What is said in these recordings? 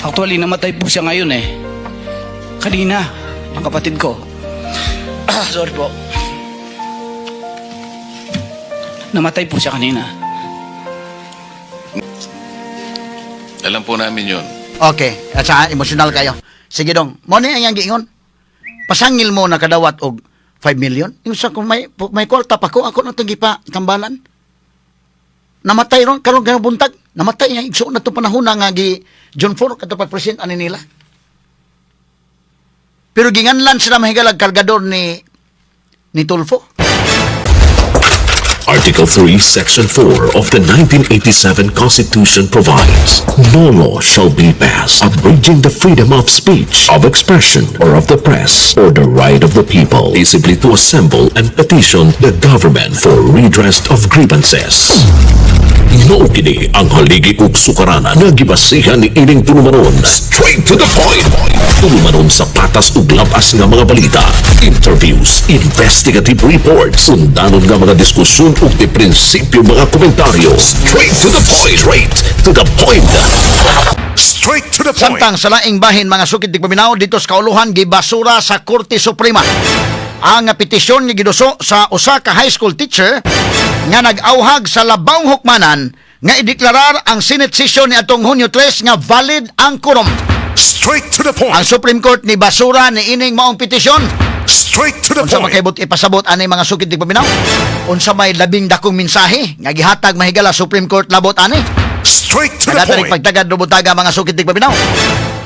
Actually, namatay po siya ngayon eh. Kanina, ang kapatid ko. Sorry po. Namatay po siya kanina. Alam po namin yun. Okay, at saka emosyonal kayo. Sige dong, mo ni ang giingon. Pasangil mo na kadawat og 5 million. Yung sa kung may kwarta pa ko, ako na itong gipa tambalan. Namatay ron, karon ganang buntag. Namatay niya, igso na ito panahon na nga gi John 4, kato pag-present ani nila. Pero ginganlan sila mahigalag kargador ni Tulfo. Article 3, Section 4 of the 1987 Constitution provides, no law shall be passed abridging the freedom of speech, of expression, or of the press, or the right of the people peaceably to assemble and petition the government for redress of grievances. Mao kini ang haligi ug sukaranan nga gibasihan ni ining tulumanon. Straight to the point. Tulumanon sa patas ug labas nga mga balita, interviews, investigative reports, undanon nga mga diskusyon ug di prinsipyo mga komentaryo. Straight to the point. Straight to the point. Straight to the point. Samtang sa laing bahin mga sukid tigpaminaw dito sa kauluhan gibasura sa Korte Suprema ang petisyon nga giduso sa usa ka high school teacher nga nag-awhag sa labawng hukmanan nga ideklarar ang Senate session ni atong Hunyo 3 nga valid ang quorum. Straight to the point. Ang Supreme Court ni basura ni ining maong petisyon. Straight to the Unsa point. makaibot ipasabot ani mga sukid tigpaminaw? Unsa may labing dakong mensahe nga gihatag mahigala Supreme Court labot ani? Straight to the Nagatanig point. pagtagad do butaga mga sukid tigpaminaw.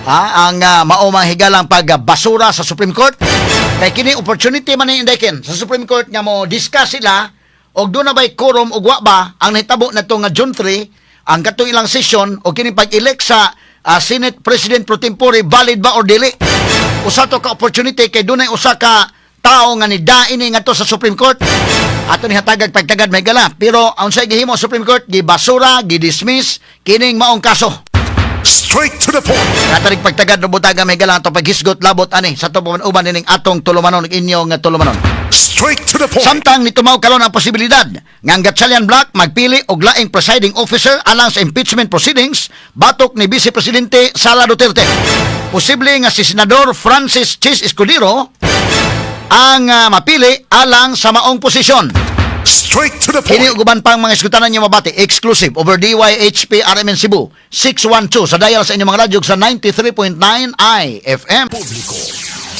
Ang mao mahigalang pagbasura sa Supreme Court kay kini opportunity man ni indayken sa Supreme Court nga mo discuss sila og doon na ba'y quorum o wa ba ang nahitabo na ito nga June 3 ang katong ilang session o kini pag-elect sa Senate President Pro Tempore valid ba or dili. Usa to ka opportunity kay doon ay usa ka tao nga ni daini nga to sa Supreme Court ato ni hatagag pagtagad may gala pero ang sa gihimo Supreme Court gibasura gidismiss kining maong kaso. Straight to the point. Katarig pagtagad no butaga may galang to paghisgot labot ani sa tubuman uban nining atong tulumanon inyong tulumanon. Straight to the point. Samtang nitumaw karon ang posibilidad nga ang Gatchalian Block magpili og laing presiding officer alang sa impeachment proceedings batok ni Vice Presidente Sara Duterte. Posible nga si Senador Francis Chis Escudero ang mapili alang sa maong posisyon. Straight to the Kini point. uban pang mga iskutanan niyo mabati exclusive over DYHP RMN Cebu 612 sa dial sa inyong mga radyo sa 93.9 IFM. Publiko,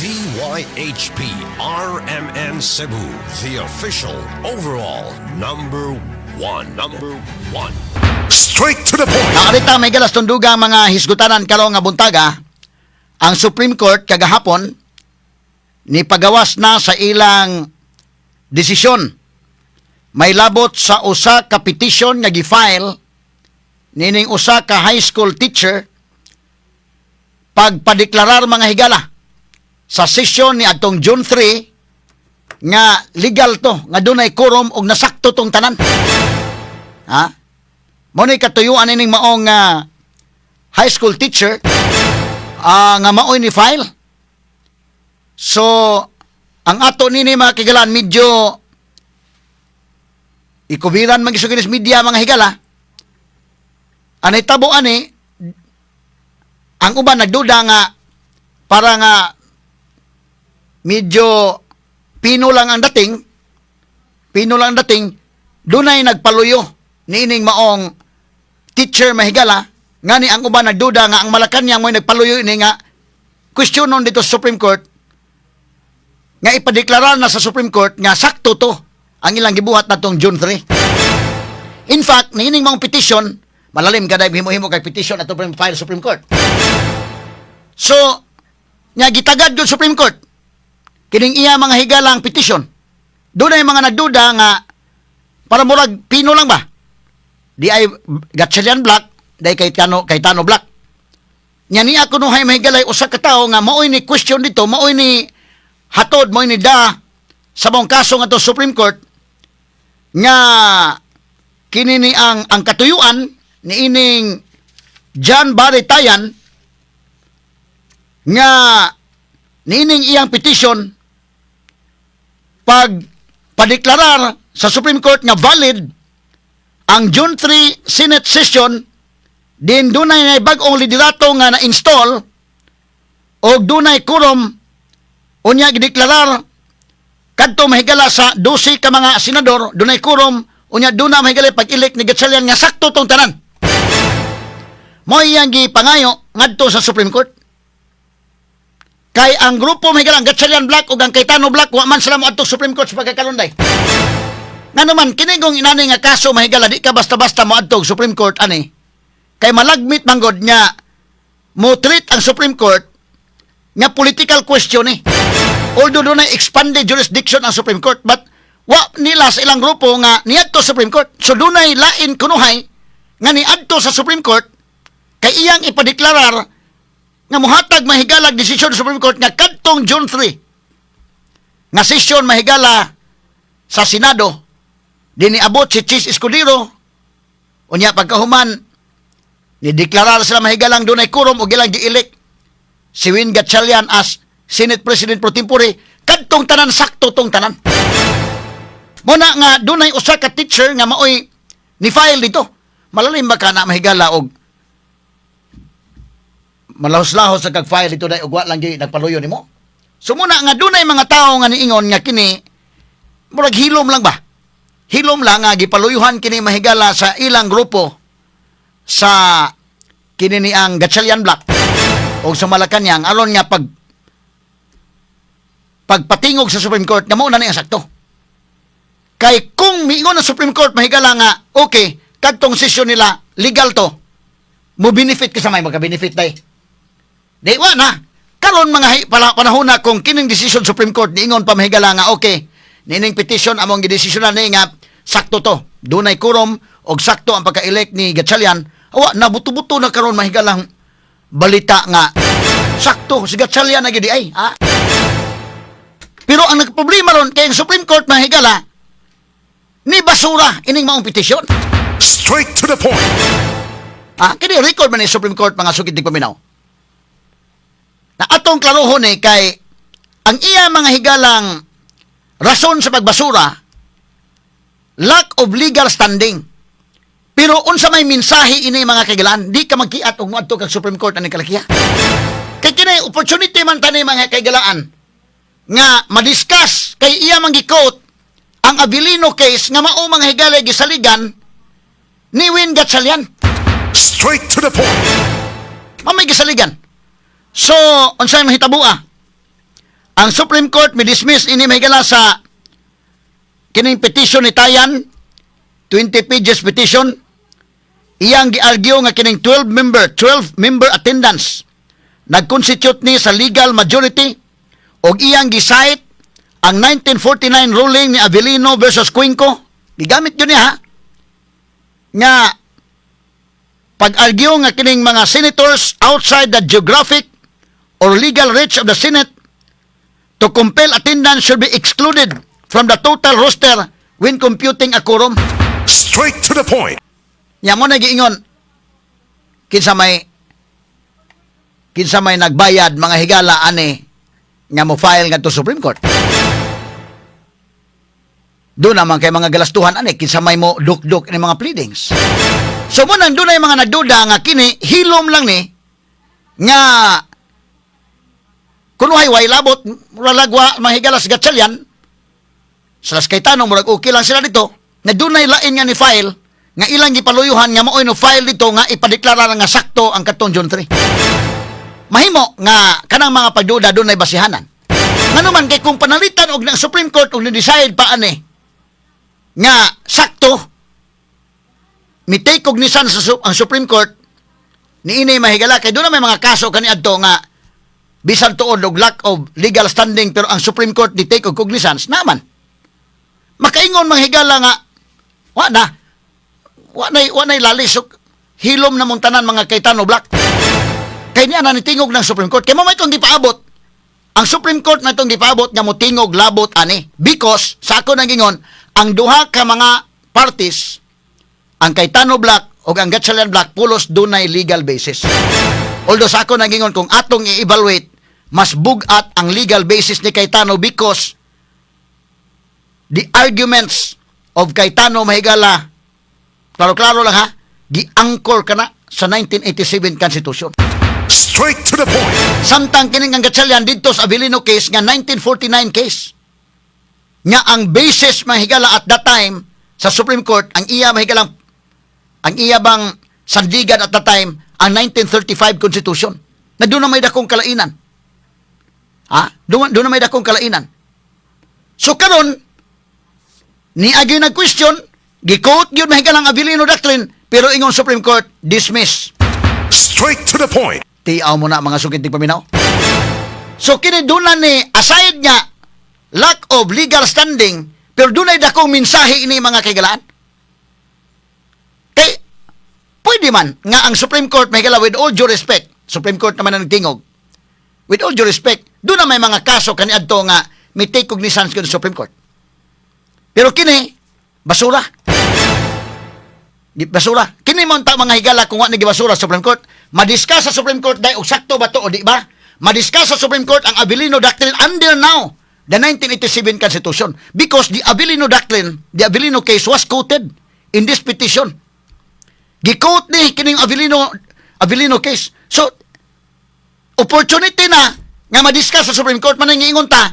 DYHP RMN Cebu, the official overall number one. Straight to the point. Naarita may galas tunduga mga hisgutanan karon nga buntaga ang Supreme Court kagahapon ni pagawas na sa ilang desisyon. May labot sa usa ka petition nga gi-file nining usa ka high school teacher pagpadeklarar mga higala sa session ni atong June 3 nga legal to nga dunay quorum og nasakto tong tanan. Ha? Mo ni katuyuan ining maong high school teacher nga maoy ni file. So ang ato nini mga kigalan medyo ikubiran magisuginis media mga higala. Anay tabo ani ang uban nagduda nga para nga medyo pino lang ang dating dunay nagpaluyo niining maong teacher mahigala nga ni ang uban nagduda nga ang Malacañang mo'y nagpaluyo ini nga questionon dito sa Supreme Court nga ipadeklarar na sa Supreme Court nga sakto to ang ilang gibuhat natong June 3. In fact, niining maong petition, malalim kada himo-himo kay petition ato file Supreme Court. So, nya gitagad jud Supreme Court kining iya mga higalang petition. Doon ay mga nagduda nga para murag pino lang ba? Di ay Gatchalian Block, di kay Tano Block. Nya ni ako no hay mahigalay usa ka tawo nga maoy ni question dito, maoy ni hatod, maoy ni da sa mong kaso nga to Supreme Court nga kini ni ang katuyuan ni ining John Barretayan nga niining iyang petition padeklarar sa Supreme Court nga valid ang June 3 Senate session din dunay bag-ong liderato nga na-install o dunay quorum unya gideklarar kadto mahigala sa 12 ka mga senador dunay quorum unya duna mahigala pag-elect ni Gatchalian nga sakto tong tanan. Mo iyang gipangayo ngadto sa Supreme Court. Kay ang grupo mahigala ang Gatchalian Black ug ang Cayetano Black wa man sila moadto Supreme Court sa pagkakalunday. Nga naman kini gong inani nga kaso mahigala di ka basta-basta moadto Supreme Court ani. Kay malagmit manggod nya mo treat ang Supreme Court nga political question eh. Although doon ay expanded jurisdiction ang Supreme Court, but wa nila sa ilang grupo nga niadto sa Supreme Court. So doon ay lain kunuhay nga niadto sa Supreme Court kay iyang ipadeklarar nga muhatag mahigalag desisyon sa Supreme Court nga kadtong June 3 nga session mahigala sa Senado diniabot si Chis Escudero unya pagkahuman nideklarar sila mahigalang doon ay quorum o gilang gi-elect si Win Gatchalian as Senate President pro tempore kadtong tanan sakto tong tanan. Muna nga dunay usa ka teacher nga maoy ni file dito. Malalim ba ka na mahigala og malahos-lahos sa kag-file dito dai og wa lang gyud nagpaluyo nimo. So muna nga dunay mga tawo nga niingon nga kini murag hilom lang ba? Hilom lang nga gipaluyuhan kini mahigala sa ilang grupo sa kini ni ang Gatchalian Black o sa Malacañang aron nga pagpatingog sa Supreme Court nga mao na ni ang sakto. Kay kung miingon ang Supreme Court mahigala nga okay kadtong session nila legal to mo benefit ka sa may magka-benefit day. Di wa na karon mga panahon na kung kining decision Supreme Court niingon pa mahigala nga okay nining petition among gidesisyonan ni nga sakto to dunay quorum og sakto ang pagka-elect ni Gatchalian awa nabuto-buto na karon mahigalang balita nga sakto si Gatchalian na gyud ay ha. Pero ang nagproblema ron kay ang Supreme Court mahigala ni basura ining maong petisyon. Straight to the point. Kini record man ni Supreme Court mga sugid paminaw. Na atong klarohon kay ang iya mga higalang rason sa pagbasura lack of legal standing. Pero unsa may mensahe ini mga kaigalan, di ka magkiat og moadto kag Supreme Court ani kalakiya. Kay kini opportunity man tani mga kaigalaan nga madiscuss kay iya mangi-quote ang Abilino case nga mao mga higala gisaligan ni Win Gatchalian. Straight to the point. Mamay gisaligan. So, unsay mahitabo ang Supreme Court mi-dismiss ini mahigala sa kining petition ni Tayan 20 pages petition. Iyang gi-argue nga kining 12 member attendance nag-constitute ni sa legal majority og iyang gi-cite ang 1949 ruling ni Avellino versus Cuenco. Gigamit yun niya nga pag-argue nga kining mga senators outside the geographic or legal reach of the Senate to compel attendance should be excluded from the total roster when computing a quorum. Straight to the point. Nya mo na giingon kinsa may nagbayad mga higala ani nga mo file ngadto Supreme Court. Doon naman kay mga galastuhan ani kinsa may mo duk-duk ni mga pleadings. So mo nang doon ay mga nagduda nga kini hilom lang ni nga kunuhay way labot ralagwa mga higala sa Gatchalian sa Las Cayetano murag okay lang sila dito na doon ay lain nga ni file nga ilang gipaluyuhan nga maoy no file dito nga ipadeklara nga sakto ang katong June 3. Mahimo nga kanang mga pagduda doon ay basihanan. Ngano man kay kung panalitan og ng Supreme Court og ni-decide pa ani nga sakto mi-take cognizance ang Supreme Court niini mahigala kay doon na may mga kaso kaniadto nga bisan tuod og lack of legal standing pero ang Supreme Court di take og cognizance naman. Makaingon mga higala nga wa nay lalis hilom na mong tanan mga Cayetano Black. Kay niya na nitingog ng Supreme Court. Kaya mamay itong gipaabot. Ang Supreme Court na itong gipaabot nga mo tingog labot ani. Because, sa ako nagingon, ang duha ka mga parties, ang Cayetano Black o ang Gatchalian Black, pulos dunay legal basis. Although sa ako nagingon, kung atong i-evaluate, mas bugat ang legal basis ni Cayetano because the arguments of Cayetano mahigala, klaro-klaro lang ha, gi-anchor ka na sa 1987 Constitution. Straight to the point. Samtang kining ang gatsalyan dito sa Abilino case nga 1949 case. Nga ang basis mahigala at that time sa Supreme Court, ang iya bang sandigan at that time, ang 1935 Constitution. Na doon na may dakong kalainan. Doon na may dakong kalainan. So karon ni agi nag-question, gi-quote yun mahigalang Abilino Doctrine, pero ingon Supreme Court, dismiss. Straight to the point. Tiyaw mo na mga sukinting paminaw. So kini doon na ni, aside nga, lack of legal standing, pero doon ay dakong mensahe ini mga kaigalaan. Kay, pwede man, nga ang Supreme Court, mahigala, with all due respect, Supreme Court naman ang nagtingog, with all due respect, doon na may mga kaso kaniadto nga, may take cognizance ko ng Supreme Court. Pero kini, basura. Basura. Kini mo mga higala kung wa nagibasura sa Supreme Court. Madiscuss sa Supreme Court dahil eksakto ba to o di ba? Madiscuss sa Supreme Court ang Abilino Doctrine under now the 1987 Constitution because the Abilino Doctrine, the Abilino case was quoted in this petition. Gi-quote ni kining Abilino case. So opportunity na nga madiscuss sa Supreme Court man ingon ta.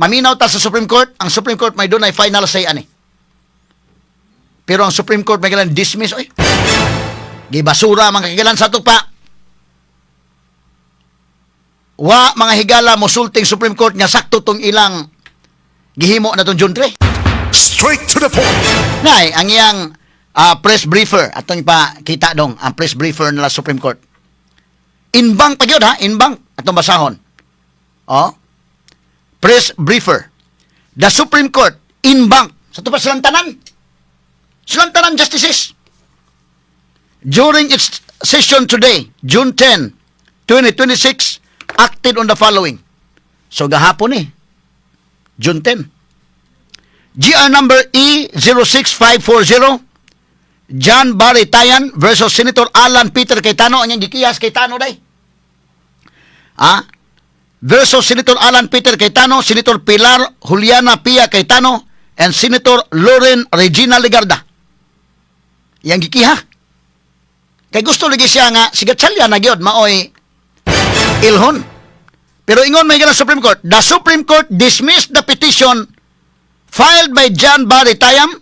Maminaw ta sa Supreme Court, ang Supreme Court may doon ay final say ani. Pero ang Supreme Court may kailan dismiss, oy. Gibasura mga kailan sa tupa. Wa mga higala mosulting Supreme Court nga sakto tong ilang gihimo na tong June 3. Straight to the point. Nay, ang iyang press briefer atong pa kita dong ang press briefer nila Supreme Court. Inbank pa gyud ha, inbank atong basahon. Oh. Press briefer. The Supreme Court inbank sa tupa silang tanan justices. During its session today, June 10, 2026, acted on the following. So gahapon June 10. GR number E06540, John Barry Tayan versus Senator Alan Peter Cayetano. Anyang gikiyas Cayetano day. Versus Senator Alan Peter Cayetano, Senator Pilar Juliana Pia Cayetano, and Senator Lauren Regina Legarda. Yang gikiha. Kay gusto lagi siya nga, sigatsalya na gyud maoy ilhon. Pero ingon may gala Supreme Court, the Supreme Court dismissed the petition filed by John Barry Tayam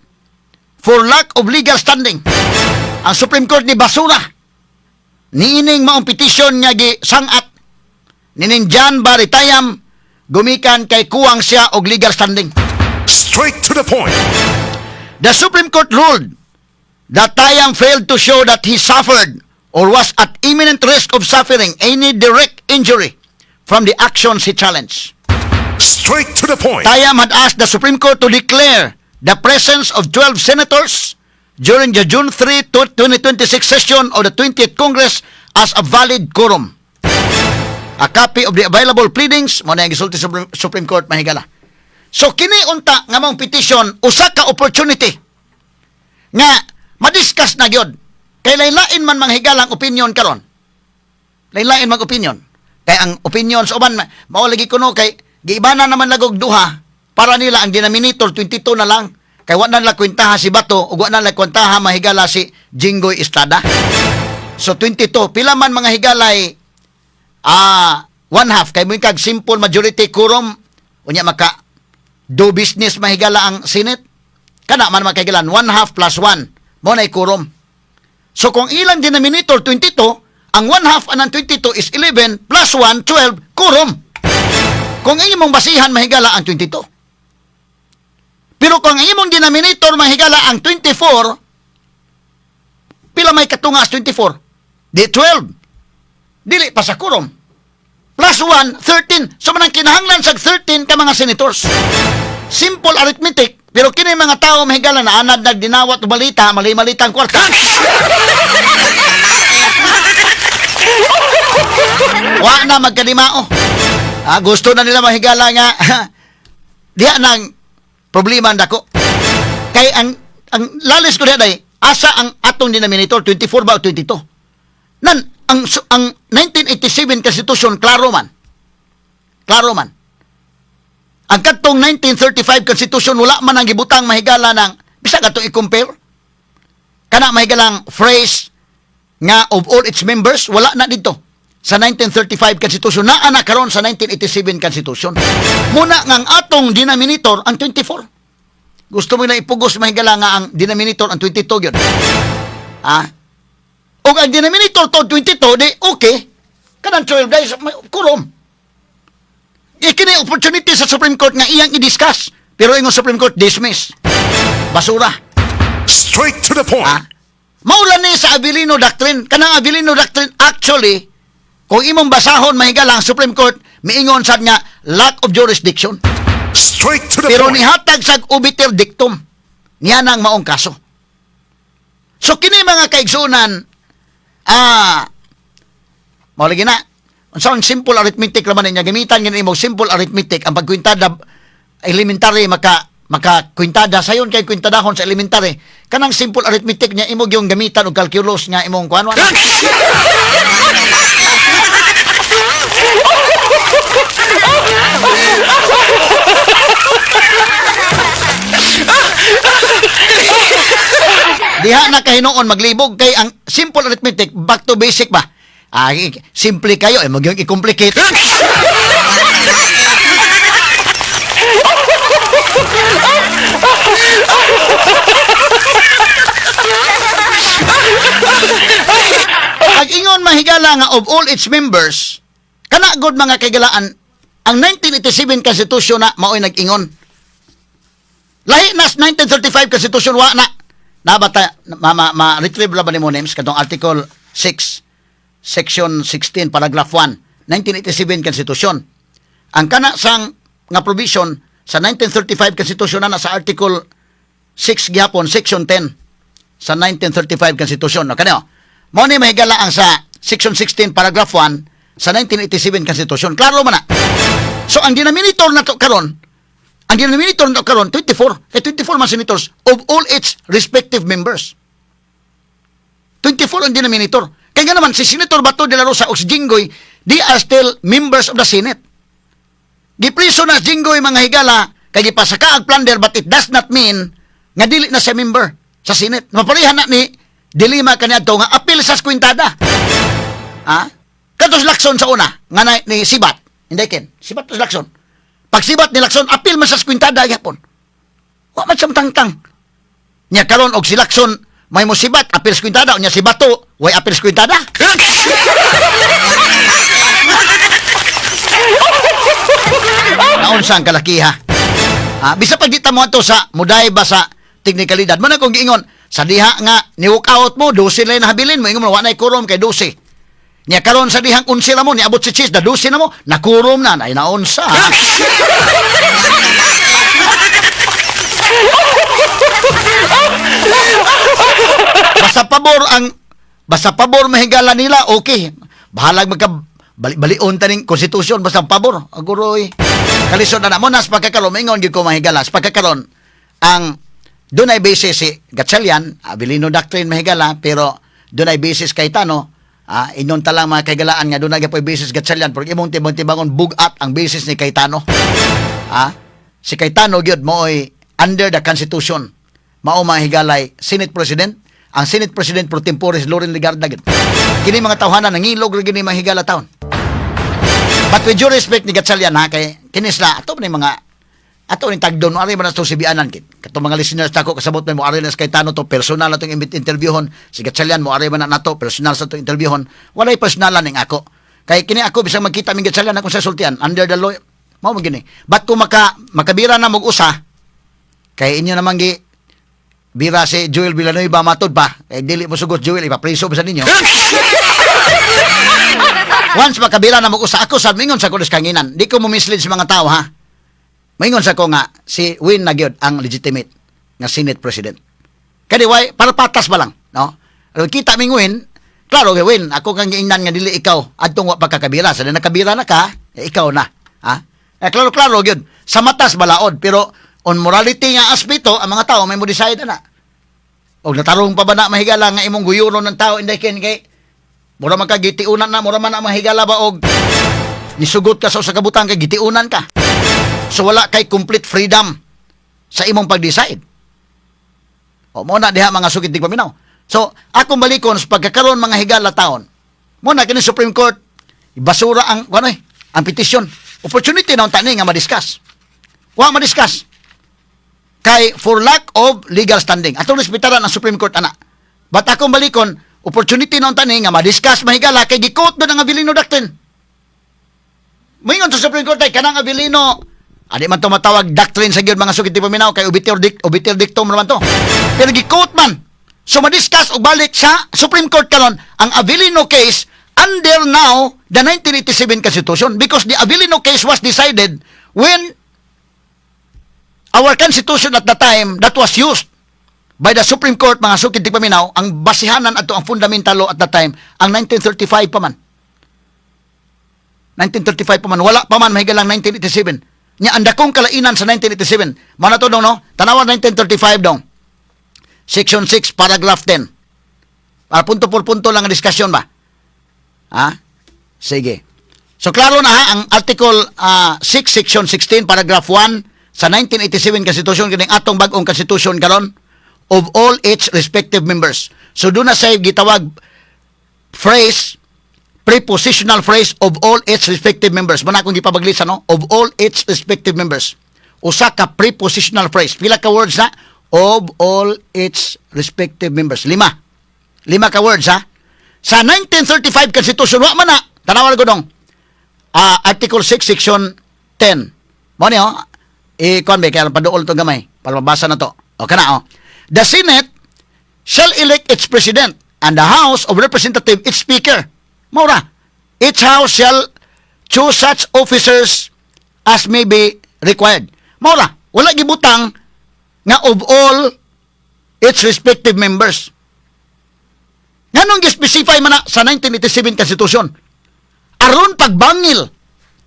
for lack of legal standing. Ang Supreme Court ni basura. Niining maong petition nga gisangat nining John Barry Tayam gumikan kay kuwang siya og legal standing. Straight to the point. The Supreme Court ruled that Tayam failed to show that he suffered or was at imminent risk of suffering any direct injury from the actions he challenged. Straight to the point. Tayam had asked the Supreme Court to declare the presence of 12 senators during the June 3, 2026 session of the 20th Congress as a valid quorum. A copy of the available pleadings mo na gisulti sa Supreme Court mahigala. So kini unta nga mong petition usa ka opportunity nga madiscuss na gyud. Kay lain-lain man manghigalang opinion karon. Lain-lain mag opinion. Kay ang opinion sa uban mao lagi kuno kay giibana naman lagog duha para nila ang denominator 22 na lang. Kay wa na la kwentaha si Bato ug wa na la kwentaha mahigala si Jinggoy Estrada. So 22 pila man mga higalay one half kay mo kag simple majority quorum unya maka do business mahigala ang Senate. Kana man makagilan 1/2 plus 1 mo na quorum. So kung ilang denominator 22, ang 1/2 anang 22 is 11 plus 1 12 quorum. Kung imong basihan mahigala ang 22. Pero kung imong denominator mahigala ang 24, pila may katungas 24? Di 12. Dili pa sa quorum. Plus 1, 13. So manang kinahanglan sa 13 ka mga senators. Simple arithmetic. Pero kini mga tao mahigala na anad nagdinawat o balita, mali-malita ang kwarta. Wa na magkadimao. Gusto na nila mahigala nga diha nang problema ndako. Kay ang lalis ko diha asa ang atong denominator 24 ba o 22. Ang 1987 Constitution klaro man. Klaro man. Ang katong 1935 Constitution wala man ang gibutang mahigala ng bisag ato i-compare. Kana mahigalang phrase nga of all its members wala na dito sa 1935 Constitution na anak karon sa 1987 Constitution. Muna nga ang atong denominator ang 24. Gusto mo na ipugos mahigala nga ang denominator ang 22 yun. O ang denominator to 22 di okay. Kanang 12 days kurom. Ikini opportunity sa Supreme Court nga iyang i-discuss. Pero ingon Supreme Court dismiss. Basura. Straight to the point. Maula ni sa Avellino Doctrine. Kanang Avellino Doctrine actually, kung imong basahon mahigala ang Supreme Court, miingon sad nga lack of jurisdiction. Straight to the Pero point. nihatag sa obiter dictum. Niya nang maong kaso. So kini mga kaigsunan, maulagi na, ang simple arithmetic naman niya, gamitan nga imong simple arithmetic, ang pagkwintada elementary maka kwintada sayon kay kwintadahon sa elementary. Kanang simple arithmetic niya imong yung gamitan og calculus nga imong kuan. Diha na kahinuon maglibog kay ang simple arithmetic back to basic ba. Simple kayo mo gyud i-complicate. Ang ingon mahigala nga of all its members, kana god mga kagalaan, ang 1987 Constitution na mao'y nag-ingon. Lahi na 1935 Constitution wa na. Nabata ma-retrieve ra ba ni mo names katong Article 6, Section 16, Paragraph 1, 1987 Constitution. Ang kana sang nga provision sa 1935 Constitution na sa Article 6 gihapon, Section 10 sa 1935 Constitution. No, kanyo, mo ni mahigala ang sa Section 16, Paragraph 1 sa 1987 Constitution. Klaro man na. So, ang denominator na to karon, ang denominator na to karon, 24. Kay 24 man senators of all its respective members. 24 ang denominator. Kaya nga naman, si Senator Bato de la Rosa o si Jinggoy, they are still members of the Senate. Gipriso na Jinggoy mga higala, kay gipasaka ang plunder, but it does not mean nga dili na siya member sa Senate. Maparihan na ni dilima kaniya to nga apil sa kwintada. Katos Lacson sa una nga ni Sibat. Hindi ken. Sibat tos Lacson. Pag Sibat ni Lacson apil man sa kwintada gyapon. Wa man siyang tangtang. Nya karon og si Lacson may mo Sibat apil sa kwintada nya si Bato way apil sa kwintada. Naon sang kalakiha. Bisa pag di ta mo ato sa muday ba sa teknikalidad. Man akong giingon sa diha nga ni-walk out mo 12 lay na habilin mo ingon mo wa nay kurom kay 12. Nya karon sa dihang 11 la mo niabot si Chis na 12 na mo nakurom na nay naunsa. Basta pabor mahigala nila okay. Bahalag magka balion taning konstitusyon basta pabor. Aguroy. Kalisod na mo nas pagkakaron ingon gyud ko mahigala sa pagkakaron ang dunay basis si Gatchalian, Avellino Doctrine mahigala, pero dunay basis Cayetano, inon talang mga kagalaan nga dunay gapoy basis Gatchalian, pero imong tibang-tibangon bugat ang basis ni Cayetano. Si Cayetano gyud mo'y under the Constitution. Mao mahigalay Senate President, ang Senate President pro tempore Loren Legarda gyud. Kini mga tawhanan nangilog ra gini mahigala taon. But with due respect ni Gatchalian kay kinis na ato ni mga ato ni tagdon ari man to sibianan kit katong mga listeners nako kasabot mo ari na Cayetano to personal na tong interviewon si Gatchalian mo ari man nato personal sa to interviewon walay personalan ning ako kay kini ako bisang magkita mi Gatchalian ako sa sultian under the law mao mo gini but kung makabira na mag-usa kay inyo naman gi bira si Joel Villanueva matod pa kay dili mo sugot Joel ipapriso ba sa ninyo. Once makabira na mag-usa ako sa mingon sa kulis kanginan di ko mo mislead sa mga tao ha. Maingon sa ko nga, si Win na gyud ang legitimate nga Senate President. Kaya way, para patas ba lang, no? Kita ming Win, klaro kay Win, ako kang giingnan nga dili ikaw, adtong wa pagkakabira. Sa nakabira na ka, ikaw na. Klaro gyud. Sa matas balaod, pero on morality nga aspeto, ang mga tao may mo decide na. Og natarong pa ba na mahigala nga imong guyuron ng tao, inday ken kay, mura man ka gitiunan na, mura man na mahigala ba og nisugot ka sa kabutan kay gitiunan ka. So wala kay complete freedom sa imong pag-decide. O mo na diha mga sugid tig paminaw. So, akong balikon sa pagkakaroon mga higala taon. Muna kini Supreme Court ibasura ang ang petisyon. Opportunity na tani nga madiscuss. Wa madiscuss. Kay for lack of legal standing. Atong respetaran ang Supreme Court ana. But akong balikon, opportunity na tani nga madiscuss mahigala kay gikot do ang Avellino Doctrine. Moingon sa Supreme Court ay kanang Avellino, adi man to matawag doctrine sa gyud mga sugid ti paminaw kay obiter dictum naman to. Pero gikot man. So madiscuss og balik sa Supreme Court karon ang Avellino case under now the 1987 Constitution because the Avellino case was decided when our Constitution at the time that was used by the Supreme Court, mga sukid ti paminaw, ang basihanan ato ang fundamental law at the time, ang 1935 pa man. 1935 pa man. Wala pa man mahigalang 1987. Nya anda kong kalainan sa 1987. Mana to dong, no? Tanawan 1935 dong. Section 6, paragraph 10. Punto por punto lang ang diskusyon ba? Ha? Sige. So, klaro na ha, ang Article 6, Section 16, paragraph 1 sa 1987 Constitution, kining atong bagong Constitution karon of all its respective members. So, doon na sa gitawag phrase, prepositional phrase of all its respective members. Muna akong gipabaglisa, no? Of all its respective members. Usa ka prepositional phrase. Pila ka words na? Of all its respective members. 5 ka words, ha? Sa 1935 Constitution, wa man na. Tanawan ko dong. Article 6, Section 10. Mo niyo, i-convey, kaya paduol to gamay. Palabasa na to. O, kana, o. The Senate shall elect its president and the House of Representatives its speaker. Maura, each house shall choose such officers as may be required. Maura, wala gibutang nga of all its respective members. Nganong gi-specify man na sa 1987 Constitution? Aron pagbangil,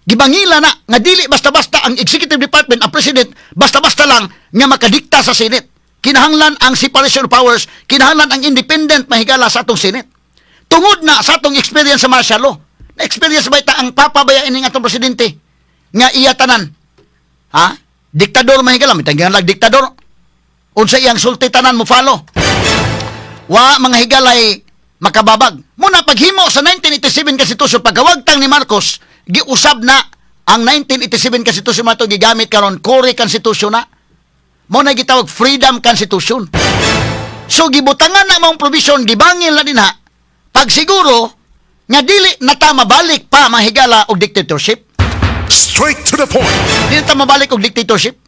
gibangila na nga dili basta-basta ang Executive Department, ang President, basta-basta lang nga makadikta sa Senate. Kinahanglan ang separation of powers, kinahanglan ang independent mahigala sa atong Senate. Tungod na sa atong experience sa martial law. Na-experience ba ita ang papabayain ng atong presidente? Nga iya tanan. Ha? Diktador mahigala. May tanggihan lang diktador. Unsa iyang sulti tanan mo follow. Wa mga higalay makababag. Muna paghimo sa 1987 Constitution, pagkawagtang ni Marcos, giusab na ang 1987 Constitution mato gigamit karon Core Constitution na. Muna gitawag Freedom Constitution. So gibutangan na mong provision, gibangil na din ha. Pag siguro, nga dili na ta mabalik pa mahigala og dictatorship. Straight to the point. Dili ta mabalik og dictatorship.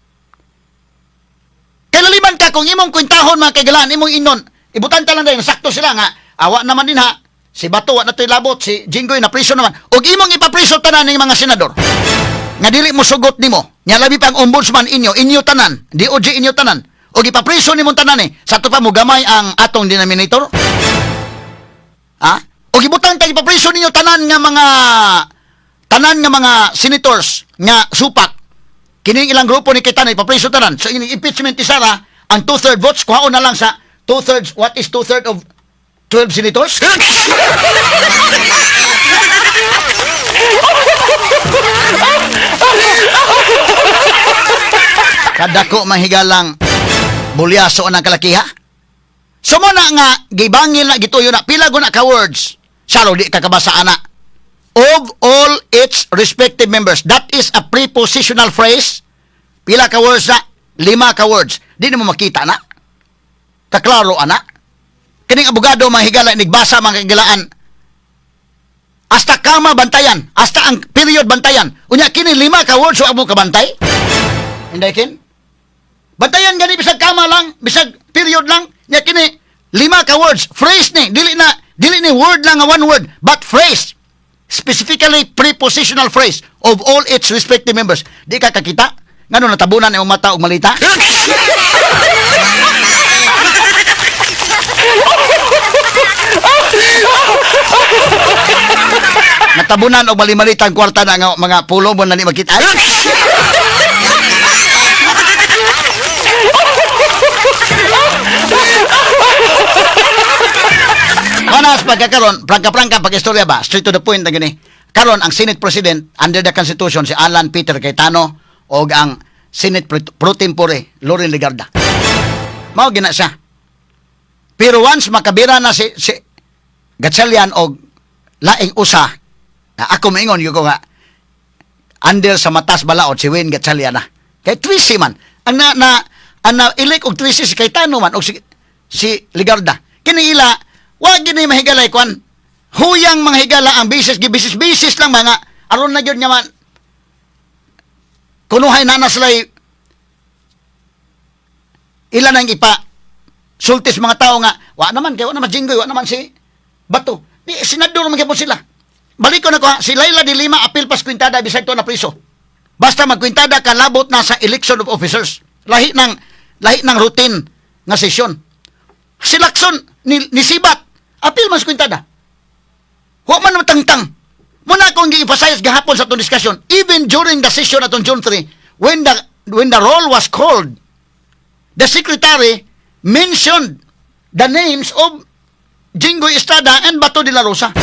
Kailaliman ka kung imong kwentahon mga kaigalan, imong inon, ibutan ta lang dahil, sakto sila nga, awa naman din ha, si Bato, na to'y labot, si Jinggoy na priso naman, og imong ipapriso tanan ng mga senador, nga dili mo sugot nimo, nga labi pang ombudsman inyo tanan, DOJ inyo tanan, og ipapriso nimo tanan sa to pa mo gamay ang atong denominator. Ha? Og ibutan ta ipapriso ninyo tanan nga mga senators nga supak. Kining ilang grupo ni kita na ipapriso tanan. So ining impeachment ni Sara, ang 2/3 votes kuhaon na lang sa 2/3. What is 2/3 of 12 senators? Kadako mahigalang bulyaso ang kalakiha. So mo na nga, gibangil na, gituyo na, pila ko na ka-words. Saro, di kakabasa na. Of all its respective members. That is a prepositional phrase. Pila ka-words na? 5 ka-words. Di mo makita na. Kaklaro, ana. Kining abogado, mahigala, nigbasa, mga kagilaan. Hasta kama bantayan. Hasta ang period bantayan. Unya, kini 5 ka-words, so amo kabantay? Hindi, kin? Bantayan gani, bisag kama lang, bisag period lang. Nya kini 5 ka words, phrase ni, dili ni word lang nga one word, but phrase. Specifically prepositional phrase of all its respective members. Di ka kakita? Ngano natabunan imong mata og malita? Natabunan og mali-malita ang kwarta na nga mga pulo mo na ni makita. Manas pagkakaroon, prangka-prangka pag-istorya ba? Straight to the point na gini. Karon ang Senate President under the Constitution si Alan Peter Cayetano o ang Senate Pro Tempore Loren Legarda. Mao gina siya. Pero once makabira na si Gatchalian o laing usa, na ako maingon yung ko nga, under sa matas balaod si Win Gatchalian na. Kay Twisi man. Ang ilik og Twisi si Cayetano man o si Ligarda. Kini ila, wag gini mahigalay kwan. Huyang mga higala ang bisis lang mga aron na gyud nya man. Kunuhay na sila'y ilan ang sultis mga tao nga, wa naman Jinggoy, wa naman si Bato. Di, senador man gyapon sila. Balik ko na ko, si Laila de Lima apil pas kwintada bisag to na priso. Basta magkwintada ka labot na sa election of officers. Lahi ng routine nga sesyon. Si Lacson ni Sibat apil mas kwintada. Wa man matangtang. Muna akong gi-emphasize gahapon sa itong discussion, even during the session atong June 3, when the roll was called, the secretary mentioned the names of Jinggoy Estrada and Bato de la Rosa.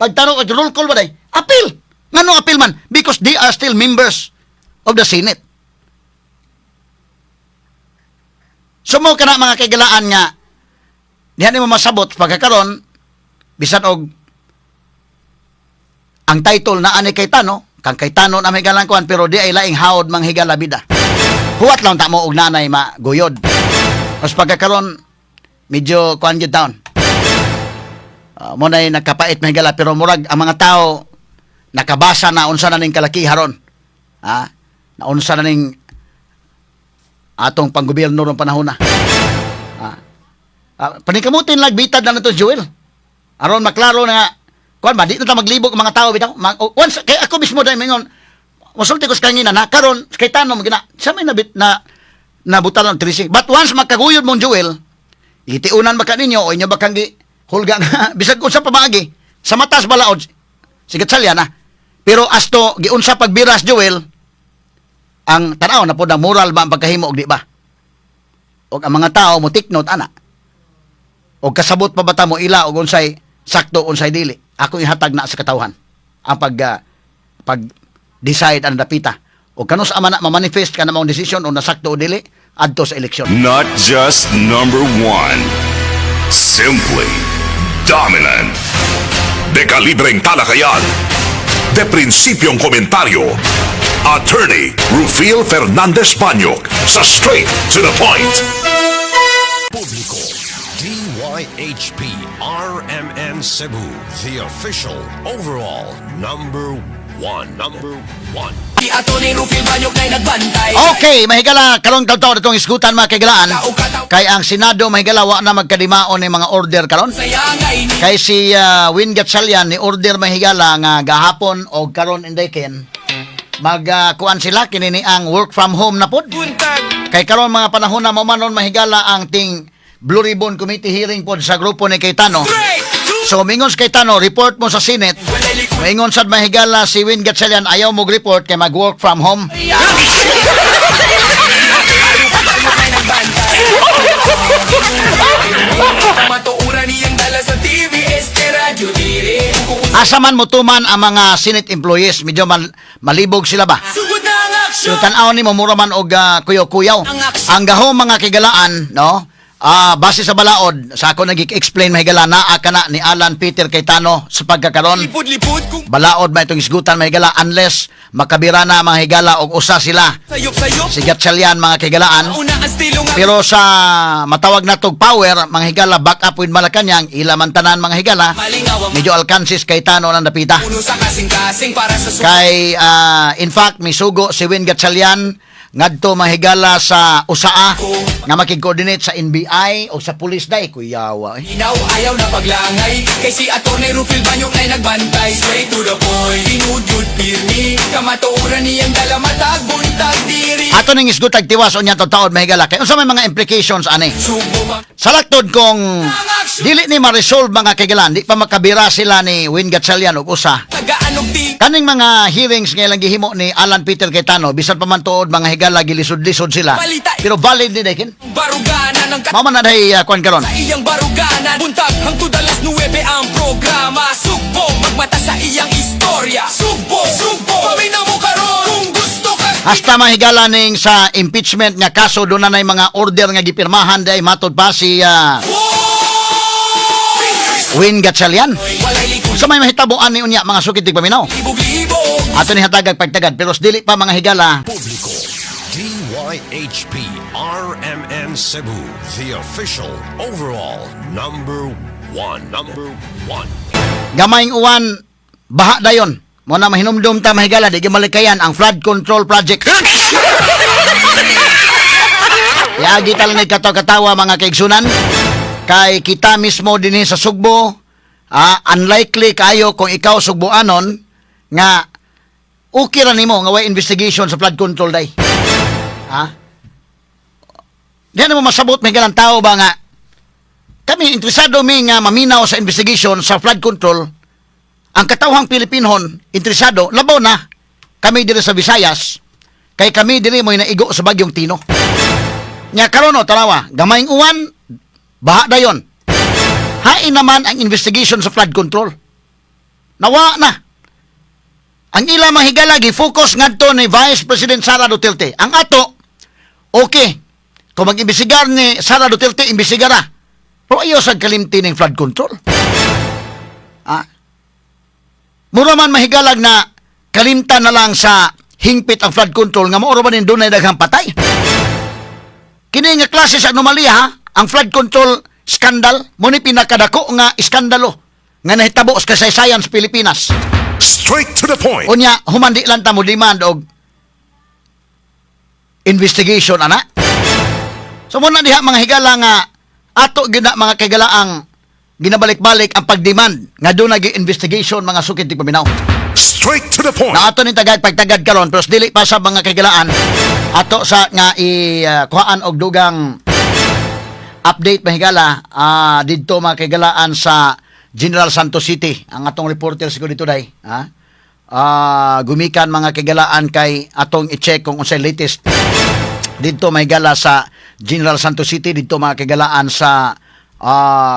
Pagtanong, roll call ba day? Appeal! Nga no appeal man? Because they are still members of the Senate. Sumo ka na mga kaigalaan nga, diyan mo masabot pagkakaroon, bisan og ang title na ani Cayetano, kang Cayetano na may galangkuan, pero di ay laing haod mang higala bida. Huwat lang tamo og nanay maguyod. Mas pagkakaroon, medyo kuan gyud down. Mo nay nagkapait may higala, pero murag ang mga tao nakabasa na unsa na ning kalakiharon. Na unsa na ning atong panggobyerno ron panahon na. Panikamutin lang bitad na nato Joel. Aron maklaro na nga, kuan ba, di na ta maglibog ang mga tao bitaw. Once kay ako mismo dai mingon, masulti ko sa kangina na karon kay tanom gina. Sa may nabutal ang tracing. But once makaguyod mong Joel, itiunan ba kaninyo o inyo ba kang hulga nga bisag unsa pa maagi sa matas balaod si Gatchalian na. Pero asto giunsa pagbiras Joel, ang tanaw na pod ang moral ba ang pagkahimo og di ba? Og ang mga tao mo take note ana. Og kasabot pa bata mo ila og unsay sakto unsay dili. Ako ihatag na sa katawhan ang pag decide ang dapita. O kanus ama na ma-manifest ka na mong decision o nasakto o dili adto sa eleksyon. Not just number one, simply dominant. De kalibreng talakayan, de prinsipyong komentaryo, Attorney Rufil Fernandez Banyok sa Straight to the Point. Publiko, DYHP RMN Cebu, the official overall number one. Di ato ni Rufil Banyok na'y nagbantay. Okay, mahigala karong taw-taw itong isgutan mga kaigalaan. Kay ang Senado mahigala wa na magkadimaon ng mga order karon. Sayangay ni Kay si Win Gatchalian ni order mahigala nga gahapon o karon indayken kuan sila kinini ang work from home na pod. buntag. Kay karon mga panahon na mamanon mahigala ang ting Blue Ribbon Committee hearing pod sa grupo ni Cayetano. Straight to So mingon sa Cayetano, report mo sa Senate. walay likod. Mingon sad mahigala si Win Gatchalian ayaw mo report kay mag-work from home. Matuura niyang dala sa TV, este radyo dire. Asa man mutuman ang mga Senate employees, medyo malibog sila ba? Sugod na ang aksyon. So tan-aw ni mura man og kuyaw-kuyaw. Ang gahom mga kigalaan, no? Base sa balaod, sa ako nag-explain mahigala na na ni Alan Peter Cayetano sa pagkakaron. Lipod-lipod kung Balaod ba itong isgutan mahigala unless makabira na mga higala og usa sila. sayop-sayop. Si Gatchalian mga kigalaan. Una ang estilo nga. Pero sa matawag na tog power, mga higala back up with Malacanang, ila man tanan mga higala, Malingawang medyo alkansis Cayetano nang napita. puno sa kasing-kasing para sa Kay in fact misugo si Win Gatchalian ngadto mahigala sa usaa nga makig-coordinate sa NBI o sa pulis dai kuyawa. Inaw, ayaw na paglangay. Kay si Atty. Rufil Banyok na'y nagbantay. Straight to the point, tinudyod pirmi. Kamatuuran niyang dala matag, buntag diri. Ato ning isgutag tiwas unya taud mahigala kay unsa may mga implications ani? Subo mang Sa laktod kung dili ni ma-resolve mga kigalan, di pa makabira sila ni Win Gatchalian og usa. tagaanog di. Kaning mga hearings nga ilang gihimo ni Alan Peter Cayetano bisan pa man tuod mga higala gilisod-lisod sila. Pero valid din dakin. Barugana ng Mama na dahi kwan karon. sa iyang barugana. Buntag hangtod alas 9 ang programa. Sugbo, magmata sa iyang istorya. Sugbo, paminaw mo karon. Kung gusto ka Hasta mahigala ning sa impeachment nga kaso doon na mga order nga gipirmahan day matod pa si Win Gatchalian. Walay likod, Sa may mahitabuan ni unya mga sukitig paminaw. libog-libog. Ato ni hatagag pagtagad pero dili pa mga higala. Publiko, DYHP RMN Cebu, the official overall number one. Number one. Gamayng uwan baha dayon. Mo na mahinumdum ta mahigala di gimalikayan ang flood control project. Yagi talang katawa mga kaigsunan. Kay kita mismo dinhi sa Sugbo, unlikely kayo kung ikaw Sugboanon nga okay ra nimo nga way investigation sa flood control day. Di na mo masabot may ganang tao ba nga kami interesado mi nga maminaw sa investigation sa flood control. Ang katawhang Pilipinon interesado labaw na kami diri sa Visayas kay kami diri mo naigo sa bagyong Tino. Nya karon no tanawa, gamayng uwan baha dayon. Hain naman ang investigation sa flood control. Nawa na. Ang ila mahigala gi-focus ngadto ni Vice President Sara Duterte. Ang ato okay. Kung mag-imbestigar ni Sara Duterte, imbestigara. Pero ayaw sa kalimti ng flood control. Mura man mahigalag na kalimtan na lang sa hingpit ang flood control nga mauro ba nin dunay daghang patay. Kini nga klase sa anomalya ha, ang flood control skandal mo ni pinakadako nga iskandalo nga nahitabo sa kasaysayan sa Pilipinas. Straight to the point. Unya humandi lang ta mo demand og investigation ana. So mo na diha mga higala nga ato gina mga kagalaang ginabalik-balik ang pagdemand nga doon nag-investigation mga sukid di paminaw. Straight to the point. Na ato ni pagtagad karon pero dili pa sa mga kagalaan ato sa nga kuhaan og dugang update mahigala didto mga kagalaan sa General Santos City ang atong reporter siguro dito day gumikan mga kagalaan kay atong i-check kung unsay latest didto mahigala sa General Santos City didto mga kagalaan sa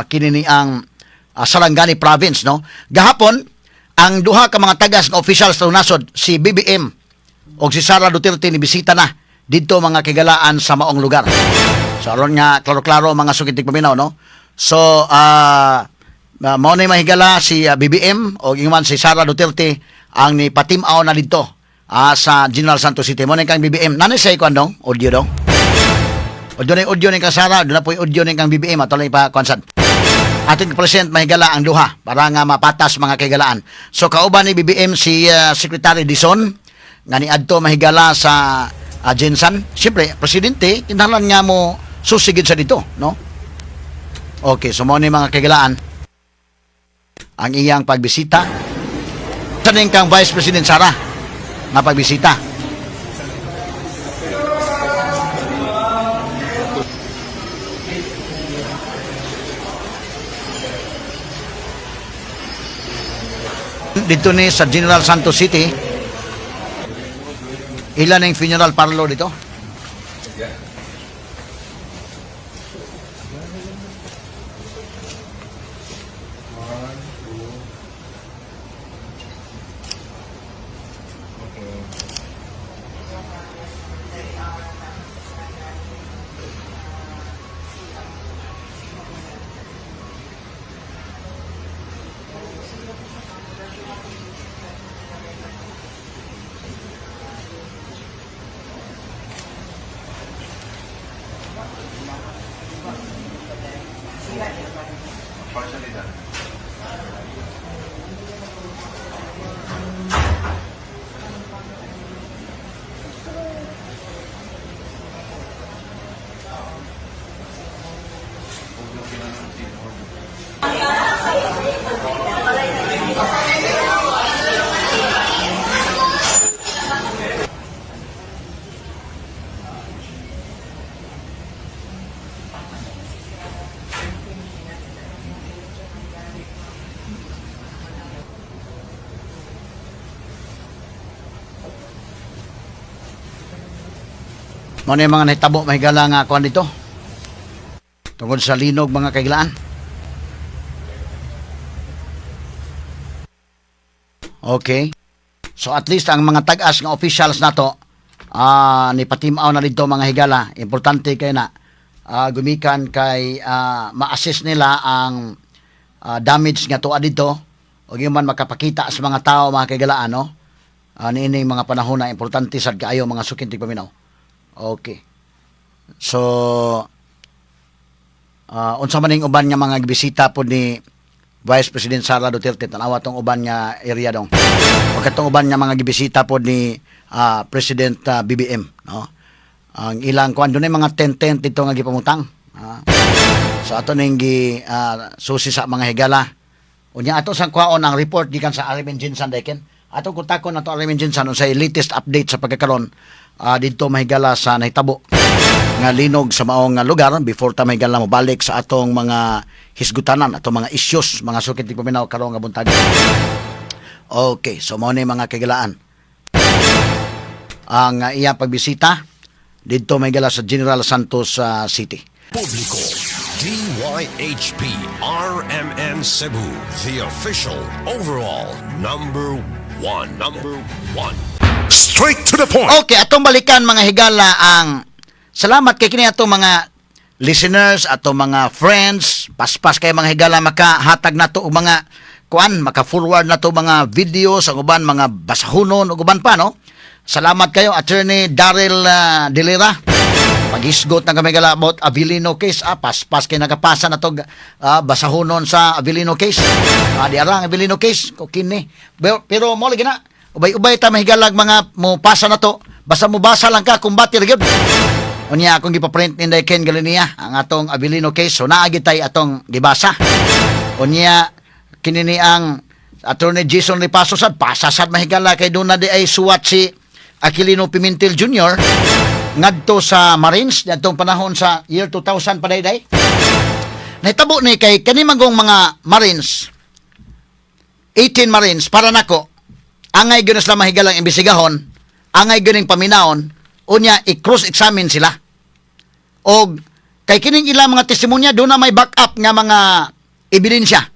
kinini ang Sarangani province no. Gahapon ang duha ka mga tagas nga officials sa nasod si BBM o si Sara Duterte ni bisita na didto mga kagalaan sa maong lugar. So aron nga klaro-klaro mga sukitig paminaw no. So mao na mahigala si BBM o ingon si Sara Duterte ang ni patimaw na didto sa General Santos City. Mao na kang BBM. Nanay say ko andong audio dong. Audio ni kang Sara, doon na po yung audio ni kang BBM at tuloy pa konsan. Ating present mahigala ang duha para nga mapatas mga kagalaan. So kauban ni BBM si Secretary Dizon nga ni adto mahigala sa Jensan. Siyempre, presidente, kinahanglan nga mo susigid sa dito, no? Okay, so mo ni mga kagalaan ang iyang pagbisita. Saning kang Vice President Sara nga pagbisita. Dito ni sa General Santos City ilan ang funeral parlor dito? Mao ni mga nahitabo mahigala nga kuan dito. Tungod sa linog mga kailaan. Okay. So at least ang mga tag-as nga officials nato ni patimaw na dito mga higala. Importante kay na gumikan kay ma-assess nila ang damage nga tuwa dito o yung man makapakita sa mga tao mga kaigalaan no. Niining mga panahon na importante sad kaayo mga sukintig paminaw. Okay. So unsa man ning uban nga mga bisita po ni Vice President Sara Duterte, tanawa tong uban nga area dong. Pagka tong uban nga mga gibisita po ni President BBM, no? Ang ilang kuan dunay mga tent dito nga gipamutang. So ato ning susi sa mga higala. Unya ato sang kuhaon ang report gikan sa Arimen Jinsan Deken. Ato kontakon nato Arimen Jinsan sa latest update sa pagkakaron dito mahigala sa nahitabo nga linog sa maong lugar before ta mahigala mo balik sa atong mga hisgutanan atong mga issues mga sukit ti paminaw karon nga buntag. Okay, so mo ni mga kagalaan. Ang iya pagbisita dito mahigala sa General Santos City. Publiko, DYHP RMN Cebu, the official overall number one. Straight to the point. Okay, atong balikan mga higala ang salamat kay kini atong mga listeners, atong mga friends, paspas kay mga higala makahatag nato og mga kuan, maka-forward nato mga videos, ang uban mga basahonon ug uban pa no. Salamat kayo Attorney Daryl Delera. Pag-isgot na kami gala about Avilino case, paspas kay nagapasa na to basahonon sa Avilino case. Di arang Avilino case ko kini. Pero mo lagi na ubay-ubay ta mahigalag mga mo pasa na to. Basta mo basa lang ka kung batir gyud. Unya akong gipaprint ni Ken Galenia ang atong Avilino case. So naagi tay atong gibasa. Unya kini ni ang Attorney Jason Lipaso sad pasasad mahigala kay duna di ay suwat si Aquilino Pimentel Jr. ngadto sa Marines ngadtong panahon sa year 2000 padayday. Nahitabo ni kay kani magong mga Marines 18 Marines para nako angay gyud sila mahigalang imbestigahon, angay gyud ning paminaon, unya i-cross examine sila. Og kay kining ilang mga testimonya do na may backup nga mga ebidensya.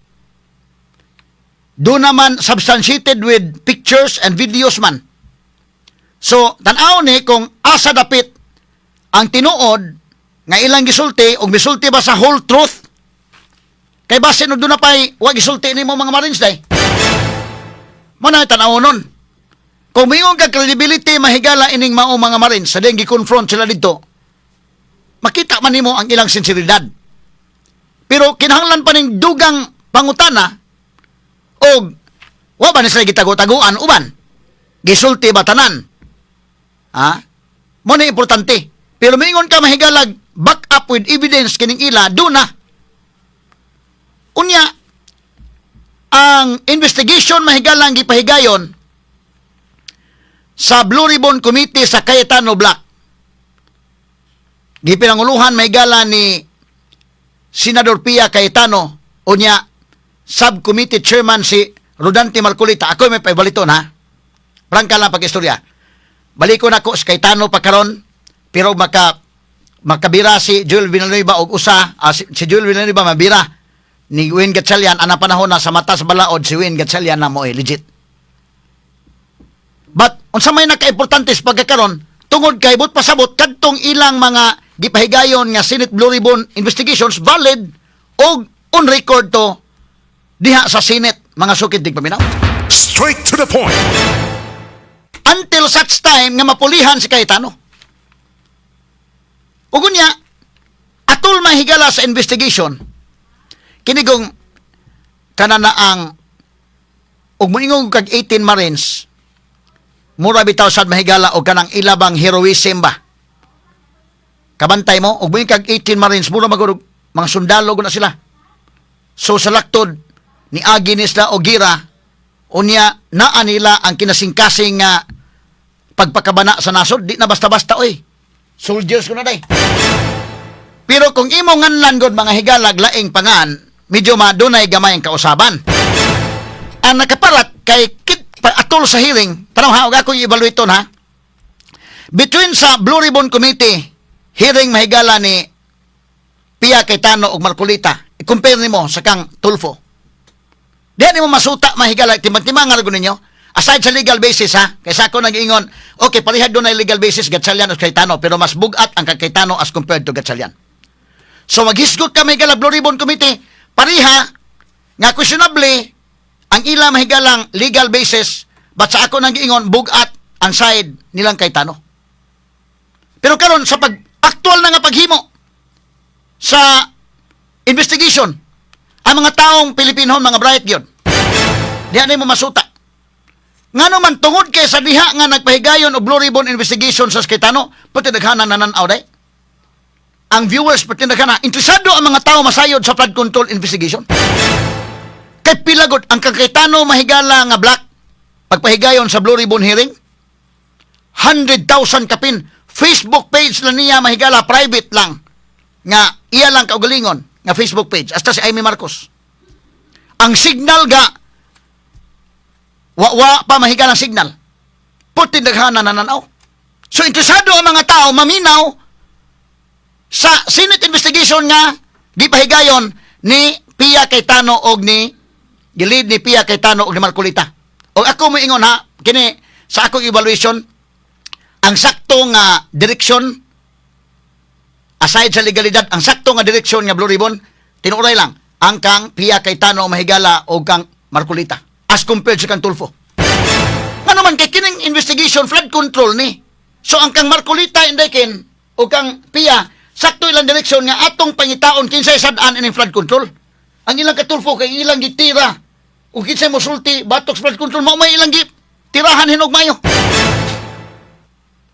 Do naman substantiated with pictures and videos man. So, tanaw ni kung asa dapit ang tinuod nga ilang gisulti o misulti ba sa whole truth? Kay base no doon na pa'y wag gisulti ni mo mga Marines day. Mo na tanaw nun. Kung mayroon ka credibility mahigala ining mao mga Marines sa ding gi-confront sila dito, makita man nimo ang ilang sinseridad. Pero kinahanglan pa ning dugang pangutana og wa ba ni sila gitago-taguan uban? Gisulti ba tanan? Mo na importante. Pero mingon ka mahigalag back up with evidence kining ila do na. Unya ang investigation mahigalang gipahigayon sa Blue Ribbon Committee sa Cayetano Black. Gipinanguluhan mahigala ni Senador Pia Cayetano unya subcommittee chairman si Rodante Marcolita. Ako may paibaliton ha. Prangka lang pag-istorya. Baliko na ko sa Cayetano pagkaron pero makabira si Joel Villanueva og usa si Joel Villanueva mabira ni Win Gatchalian ana panahon na sa mata sa balaod si Win Gatchalian na mo legit. But unsa may naka-importante sa pagkakaron tungod kay but pasabot kadtong ilang mga gipahigayon nga Senate Blue Ribbon investigations valid og on record to diha sa Senate mga sukid dig paminaw. Straight to the point. Until such time nga mapulihan si Cayetano. Ugunya, atol mahigala sa investigation, kinigong kanana ang ug moingong kag 18 Marines, mura bitaw sad mahigala og kanang ilabang heroism ba. Kabantay mo, ug moingong kag 18 Marines, mura magurog mga sundalo na sila. So sa laktod ni Agnes na Ogira, unya naa nila ang kinasingkasing nga pagpakabana sa nasod, di na basta-basta oy. Soldiers ko na day. Pero kung imo nganlan god mga higalag laing pangan, medyo madunay gamay ang kausaban. Ang nakaparat kay atol sa hearing, tanaw ha, og ako i-evaluate ha. Between sa Blue Ribbon Committee, hearing mahigala ni Pia Cayetano og Marcolita, i-compare nimo sa kang Tulfo. Diyan nimo masuta mahigala timbang-timbang nga ninyo. aside sa legal basis ha, kaysa ako nag-ingon, okay, parihag doon na legal basis, Gatchalian o Cayetano, pero mas bugat ang kay Cayetano as compared to Gatchalian. So maghisgot kami gala Blue Ribbon Committee, pariha, nga questionably, ang ila mahigalang legal basis, but sa ako nag-ingon, bugat ang side nilang Cayetano. Pero karon sa actual na nga paghimo sa investigation, ang mga taong Pilipino, mga bright yun, diyan na mo masuta. Nga naman tungod kay sa diha nga nagpahigayon o Blue Ribbon investigation sa Cayetano, pati naghanan nananaw day. Ang viewers pati naghanan, interesado ang mga tao masayod sa flood control investigation. Kay pilagod ang Cayetano mahigala nga black pagpahigayon sa Blue Ribbon hearing, 100,000 kapin. Facebook page na niya mahigala, private lang. Nga iya lang kaugalingon nga Facebook page. Hasta si Amy Marcos. Ang signal ga wa pa mahigalang signal. Puti daghanan nananaw. So interesado ang mga tao maminaw sa Senate investigation nga di pahigayon ni Pia Cayetano og ni gilid ni Pia Cayetano og ni Marcolita. Og ako moingon ha, kini sa akong evaluation, ang sakto nga direksyon aside sa legalidad, ang sakto nga direksyon nga Blue Ribbon, tinuray lang ang kang Pia Cayetano mahigala og kang Marcolita as compared sa kang Tulfo. Ano man kay kining investigation flood control ni. So ang kang Marcolita indekin o kang Pia sakto ilang direksyon nga atong pangitaon kinsay sad-an ining flood control. Ang ilang katulfo kay ilang gitira o kinsay mosulti batok sa flood control, mao may ilang tirahan hinog mayo.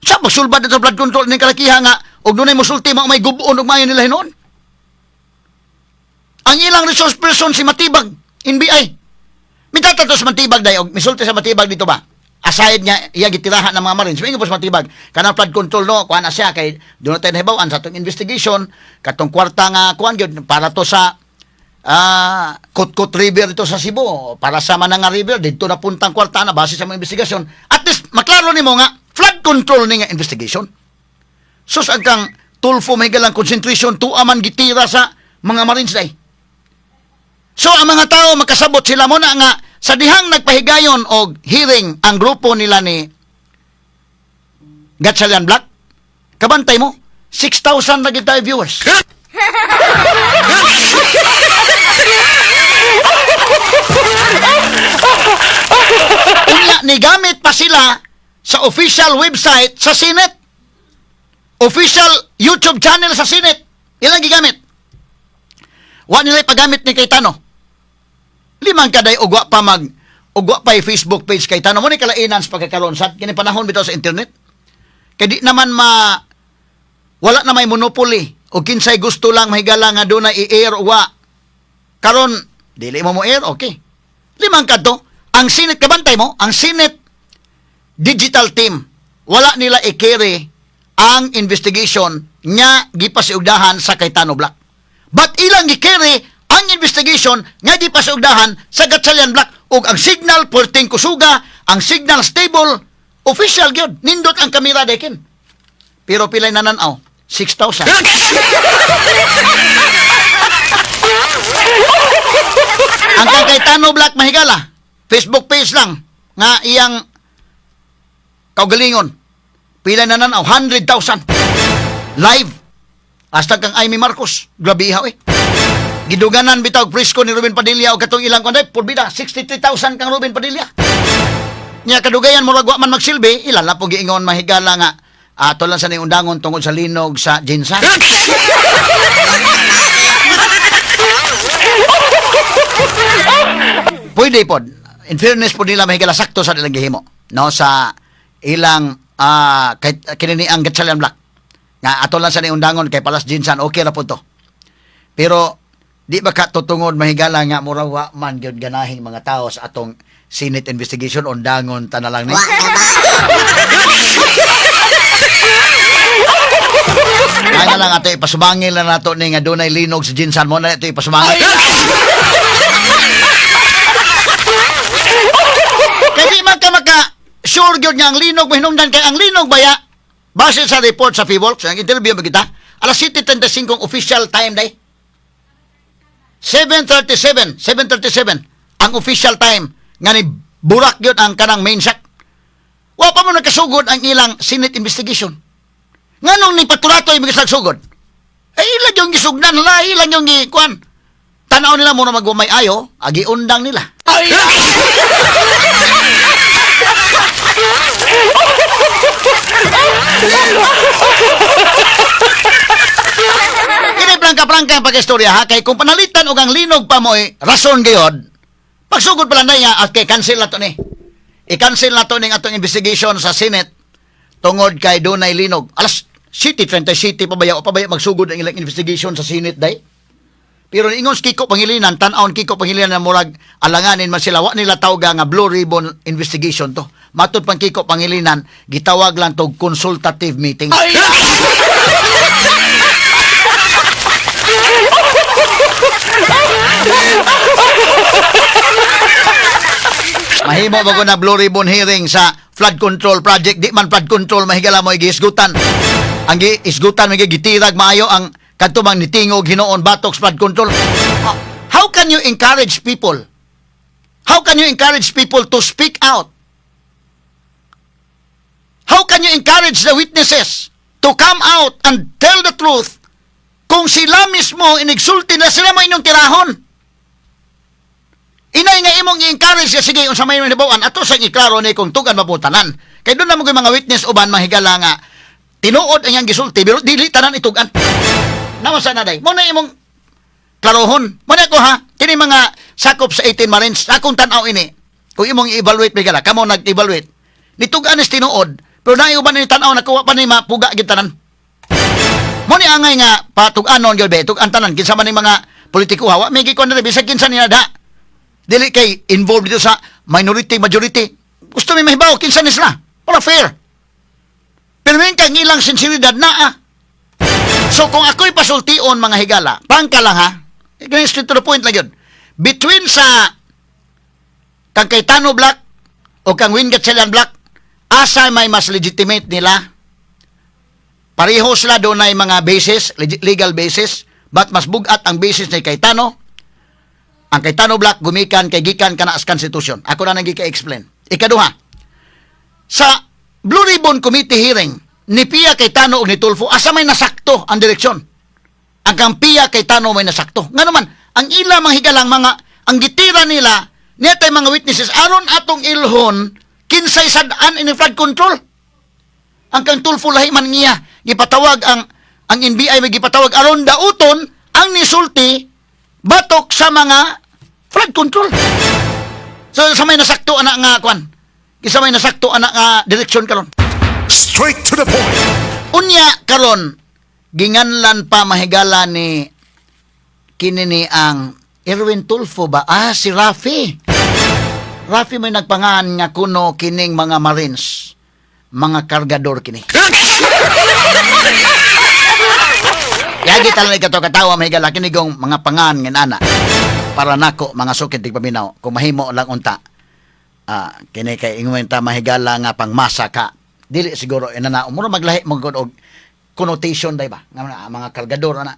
Sa magsulbad sa flood control ning kalakiha nga og dunay mosulti mao may gubon og mayo nila hinuon. Ang ilang resource person si Matibag, NBI. Mitatatos Matibag day og misulti sa Matibag dito ba? Aside niya iya gitirahan ng mga Marines. Mingo po sa Matibag, kanang flood control no, kuha na siya kay doon natin nahibawan sa itong investigation, katong kwarta nga kuhan yun, para to sa Kutkut River dito sa Cebu, para sa Mananga River, dito na puntang kwarta na base sa mga investigasyon. At least, maklaro ni mo nga, flood control ni nga investigation. Sus, ang kang Tulfo may galang concentration, tuaman gitira sa mga Marines day. So, ang mga tao, makasabot sila mo na nga, sa dihang nagpahigayon og hearing ang grupo nila ni Gatchalian Black, kabantay mo, 6,000 na tayo viewers. Unya, nigamit pa sila sa official website sa Senate. Official YouTube channel sa Senate. Ilang gigamit? Wa nila pagamit ni Cayetano. Limang kaday ugwa pa ugwa pa Facebook page kay Cayetano mo ni kalainan sa pagkakaroon sa kini panahon bitaw sa internet. Kay di naman wala na may monopoly o kinsay gusto lang mahigala nga doon na i-air wa. Karon dili mo air, okay. Limang kadto, ang Senate kabantay mo, ang Senate digital team wala nila i-carry ang investigation nya gipasiugdahan sa Cayetano Black. But ilang gi-carry ang investigation nga di pasugdahan sa Gatchalian Black ug ang signal porting kusuga, ang signal stable, official gyud, nindot ang kamera dekin. Pero pilay nananaw, 6,000. Ang kang Cayetano Black mahigala, Facebook page lang nga iyang kaugalingon. Pilay nananaw, 100,000. Live. Hasta kang Amy Marcos, grabe ihaw eh. Giduganan bitaw presko ni Ruben Padilla o katong ilang kanday purbida 63,000 kang Ruben Padilla. Nya kadugayan murag wa man magsilbi, ilan na po giingon mahigala nga ato lang sa ning undangon tungod sa linog sa Jinsan. Pwede pod. In fairness po nila mahigala sakto sa ilang gihimo, no, sa ilang kinini ang Gatchalian Black. Nga ato lang sa ning undangon kay Palas Jinsan, okay ra po to. Pero di ba ka tutungod mahigala nga murawa man gyud ganahing mga tao sa atong Senate investigation on dangon ta na lang ni. Kaya lang ato ipasumangil na nato ni nga dunay linog sa Jinsan mo na ito ipasumangil. Kasi maka sure gyud nga ang linog mahinungdan kay ang linog baya base sa report sa FIVOLX, ang interview mo kita, alas 7:35 official time day. 7:37 ang official time nga ni burak yun ang kanang main shack. Wa pa mo nagkasugod ang ilang Senate investigation. Nganong ni patulato yung mga sugod? Ilang yung gisugnan nila, ilang yung ikuan. Tanaw nila muna magwamay ayo, agi undang nila. Ay! Kini plangka-plangka ang pag-istorya ha, kay kung panalitan og ang linog pa mo rason gayod, pagsugod pala na nga, okay, cancel na to ni. I-cancel na to ning atong investigation sa Senate tungod kay dunay linog. Alas, City, 30 City, pabaya magsugod ang ilang investigation sa Senate, day. Pero ingon Kiko Pangilinan, tan-aon Kiko Pangilinan na murag alanganin man sila, wa nila tawga nga Blue Ribbon investigation to. Matud pang Kiko Pangilinan, gitawag lang to consultative meeting. Ay! Mahimo ba ko na Blue Ribbon hearing sa flood control project? Di man flood control, mahigala mo igisgutan. Ang isgutan, may gitirag maayo ang kadtumang nitingog hinoon batox flood control. How can you encourage people? How can you encourage people to speak out? How can you encourage the witnesses to come out and tell the truth kung sila mismo inigsulti na sila mo inyong tirahon? Inay nga imong i-encourage sige unsa may nabawan ato sa iklaro ni kung tugan maputanan. Kay doon na mo mga witness uban mahigala nga tinuod ang iyang gisulti pero dili tanan itugan. Namasa na day. Mo na imong klarohon. Mo na ko ha. Kini mga sakop sa 18 Marines akong tan-aw ini. Kung imong i-evaluate bigala kamo nag-evaluate. Nitugan is tinuod pero na uban ni tan-aw nakuha pa ni mapuga gid tanan. Mo ni angay nga patug-anon gyud be tug-an tanan kinsa man ning mga politiko hawa may gikon na bisag kinsa ni nada. Dili kay involved dito sa minority majority. Gusto mi mahibaw kinsa ni sila para fair. Pero may kang ilang sinseridad na So kung ako'y pasultion mga higala, pangka lang ha, straight to the point lang yun. Between sa kang Cayetano Black o kang Win Gatchalian Black, asa may mas legitimate nila? Pareho sila doon ay mga basis, legal basis, but mas bugat ang basis ni Cayetano. Ang Cayetano Black gumikan kay gikan kana as constitution. Ako na nang gika-explain. Ikaduha, sa Blue Ribbon Committee hearing, ni Pia Cayetano o ni Tulfo, asa may nasakto ang direksyon. Ang kang Pia Cayetano may nasakto. Nga naman, ang ila mga higalang mga, ang gitira nila, netay mga witnesses, aron atong ilhon, kinsay sadaan in flood control. Ang kang Tulfo lahi man niya, gipatawag ang NBI may gipatawag, aron dauton, ang nisulti, batok sa mga flood control. So, sa may nasakto anak nga, kwan, isa may nasakto anak nga direksyon karon. Straight to the point. Unya karon ginganlan pa mahigala ni kinini ang Erwin Tulfo ba? Si Rafi. Rafi may nagpangan nga kuno kining mga Marines, mga kargador kini. Yagi talaga kato katawa mahigala kini gong mga pangan nga ana para nako mga sukit tigpaminaw kung mahimo lang unta. Kini kay ingon ta mahigala nga pangmasa ka. Dili siguro inana umuro maglahi mo og connotation day ba nga mga kargador ana.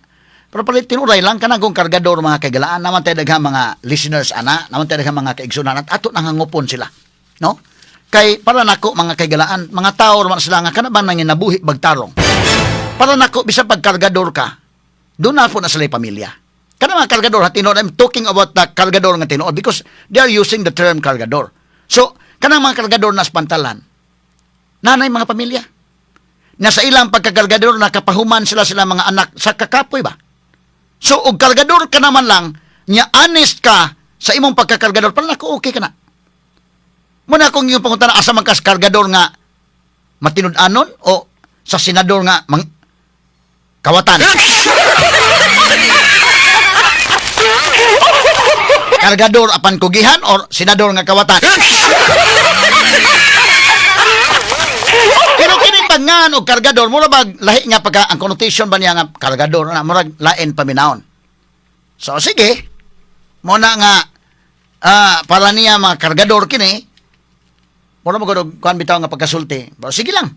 Pero palit tinuray lang kana kung kargador mga kagalaan naman tay daghang mga listeners ana, naman tay daghang mga kaigsunan at ato nangangupon sila. No? Kay para nako mga kagalaan, mga tao man sila nga kana ba nang nabuhi bagtarong. Para nako bisan pag kargador ka, doon na po na sila pamilya. Kana mga kargador tinuod, I'm talking about the kargador nga tinuod because they are using the term kargador. So, kanang mga kargador na espantalan, nanay mga pamilya. Nasa ilang pagkakargador, nakapahuman sila mga anak sa kakapoy ba? So, og kargador ka naman lang, niya honest ka sa imong pagkakargador, parang ako okay ka na. Muna kung yung pangunta na asa man kas kargador nga matinud-anon o sa senador nga kawatan. Kargador apan kugihan or senador nga kawatan. Pero kini pangan og kargador mura bag lahi nga pagka ang connotation ba niya nga kargador na mura lain paminaon. So sige. Muna nga para niya mga kargador kini mura mo gud kuan bitaw nga pagkasulti. Pero sige lang.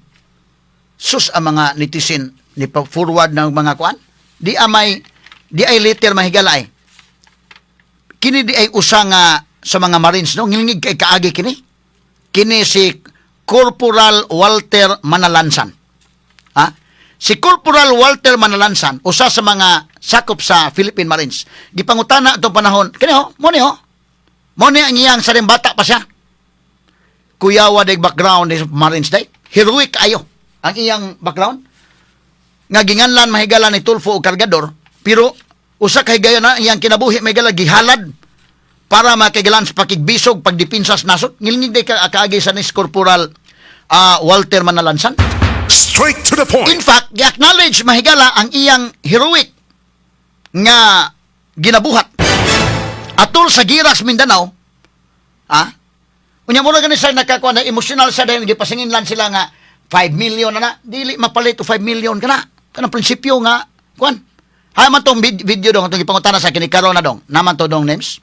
Sus ang mga netizen ni forward ng mga kuan. Di ay liter mahigalay. Kini di ay usa nga sa mga Marines, no, ngilingig kay kaagi kini. Kini si Corporal Walter Manalansan. Ha? Si Corporal Walter Manalansan, usa sa mga sakop sa Philippine Marines. Gipangutana itong panahon, kini ho, mo ni ang iyang saring bata pa siya. Kuyawa day background ni Marines day. Heroic ayo ang iyang background. Nga ginganlan mahigala ni Tulfo o Cargador, pero usa kay gayon na iyang kinabuhi mahigala gihalad para makigalan sa pakigbisog pagdepinsas nasod. Ngilingig day kaagi sa ni Corporal Walter Manalansan. Straight to the point. In fact, gi-acknowledge mahigala ang iyang heroic nga ginabuhat atol sa Giras, Mindanao. Unya mo na ganun sa nakakuha na emotional sa dahil gipasingin lang sila nga 5 million na dili mapalit to 5 million ka na. Kanang prinsipyo nga, kuan. Hay man tong video dong, itong ipangutana sa kinikaro na dong. Naman to dong names.